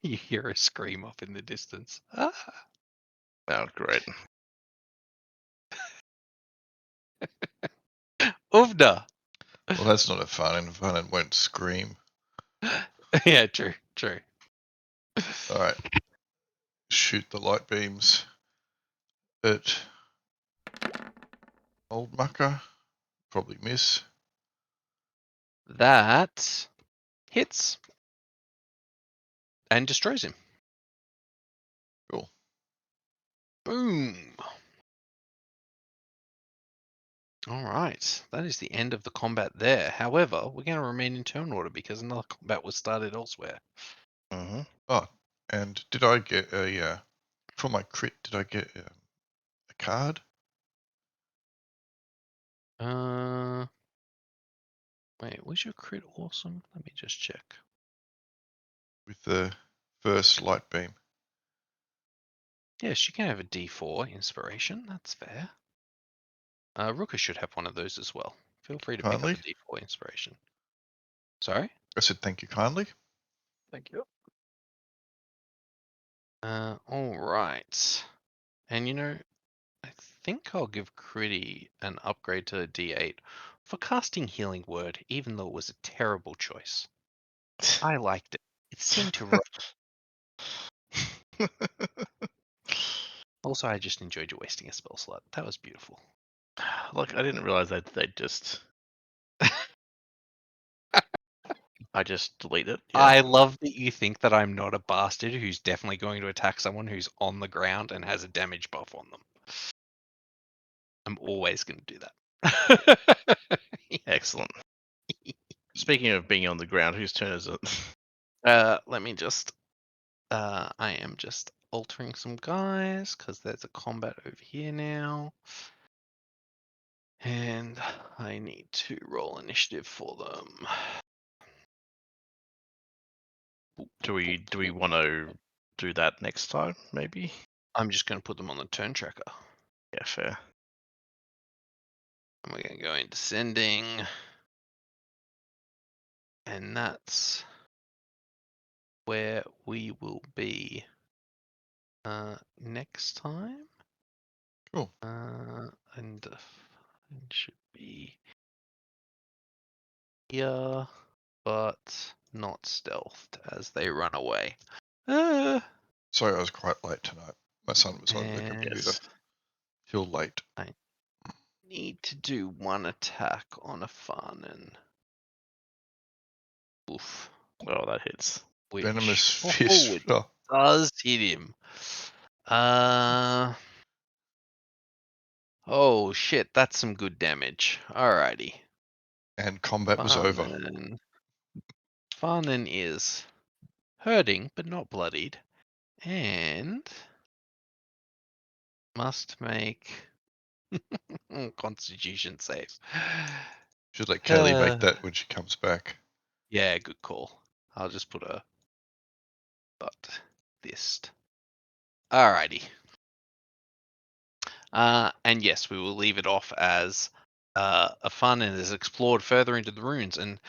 You hear a scream up in the distance. Ah. Oh, great. Åvna. Well, that's not Afanen. Afanen won't scream. Yeah, true. All right. Shoot the light beams at old mucker. Probably miss. That hits and destroys him. Cool. Boom. All right, that is the end of the combat there. However, we're going to remain in turn order because another combat was started elsewhere. Mm-hmm. Oh, and did I get a for my crit? Did I get a card? Wait, was your crit awesome? Let me just check. With the first light beam. Yes, you can have a D4 inspiration. That's fair. Rukka should have one of those as well. Feel free to pick up Kindly. a D4 inspiration. Sorry? I said thank you kindly. Thank you. All right. And you know, I think I'll give Kridi an upgrade to a D8 for casting Healing Word, even though it was a terrible choice. I liked it. It seemed to roll. Also, I just enjoyed you wasting a spell slot. That was beautiful. Look, I didn't realize that they just. I just delete it. Yeah. I love that you think that I'm not a bastard who's definitely going to attack someone who's on the ground and has a damage buff on them. I'm always going to do that. Excellent. Speaking of being on the ground, whose turn is it? Let me just. I am just altering some guys because there's a combat over here now. And I need to roll initiative for them. Do we want to do that next time? Maybe. I'm just going to put them on the turn tracker. Yeah, fair. And we're going to go into sending. And that's where we will be next time. Cool. And it should be here, but not stealthed as they run away. Sorry, I was quite late tonight. My son was on the And computer till late. need to do one attack on Afanen. Oof. Oh, that hits. Which, Venomous fist. it Oh, does hit him. Oh shit, that's some good damage. Alrighty. and combat was over. Afanen is hurting, but not bloodied. And must make Constitution save. Should let Kaylee make that when she comes back. Yeah, good call. I'll just put a but fist. Alrighty. And yes, we will leave it off as Afanen has explored further into the runes and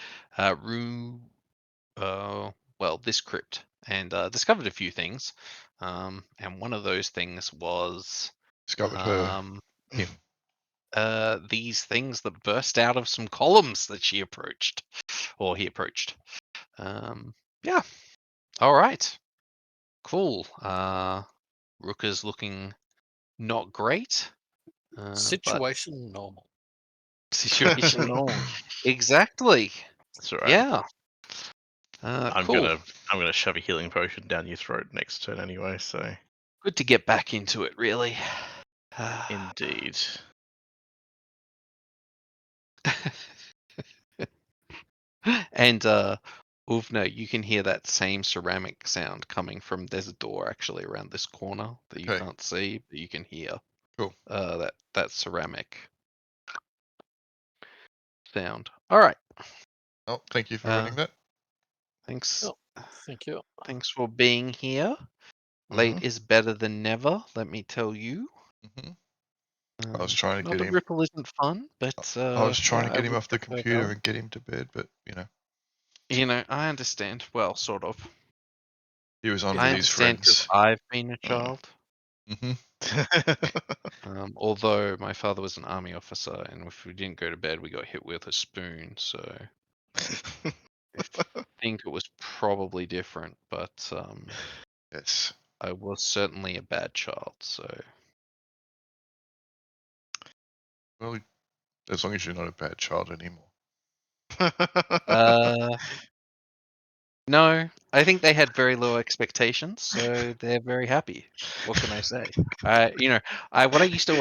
this crypt and discovered a few things. And one of those things was Discovered her. Him. these things that burst out of some columns that she approached, or he approached. Yeah. All right. Cool. Rukka's looking not great. But Situation normal. situation normal. Exactly. That's all right. Yeah. I'm Cool. gonna shove a healing potion down your throat next turn anyway. So Good to get back into it, really. indeed. And Åvna, you can hear that same ceramic sound coming from. There's a door actually around this corner that you Okay. can't see, but you can hear. Cool. That ceramic sound. All right. Oh, thank you for running that. Thanks. Oh, thank you. Thanks for being here. Late Mhm. is better than never. Let me tell you. Mhm. I was trying to Not get a him. ripple isn't fun, but I was trying to I get him would off the prefer computer Val. and get him to bed, but you know, You know, I understand. Well, sort of. he was on I with his understand because friends. I've been a child. Hmm. Although my father was an army officer, and if we didn't go to bed, we got hit with a spoon. So I think it was probably different, but Yes. I was certainly a bad child. So Well, as long as you're not a bad child anymore. no, I think they had very low expectations, so they're very happy. What can I say? What I used to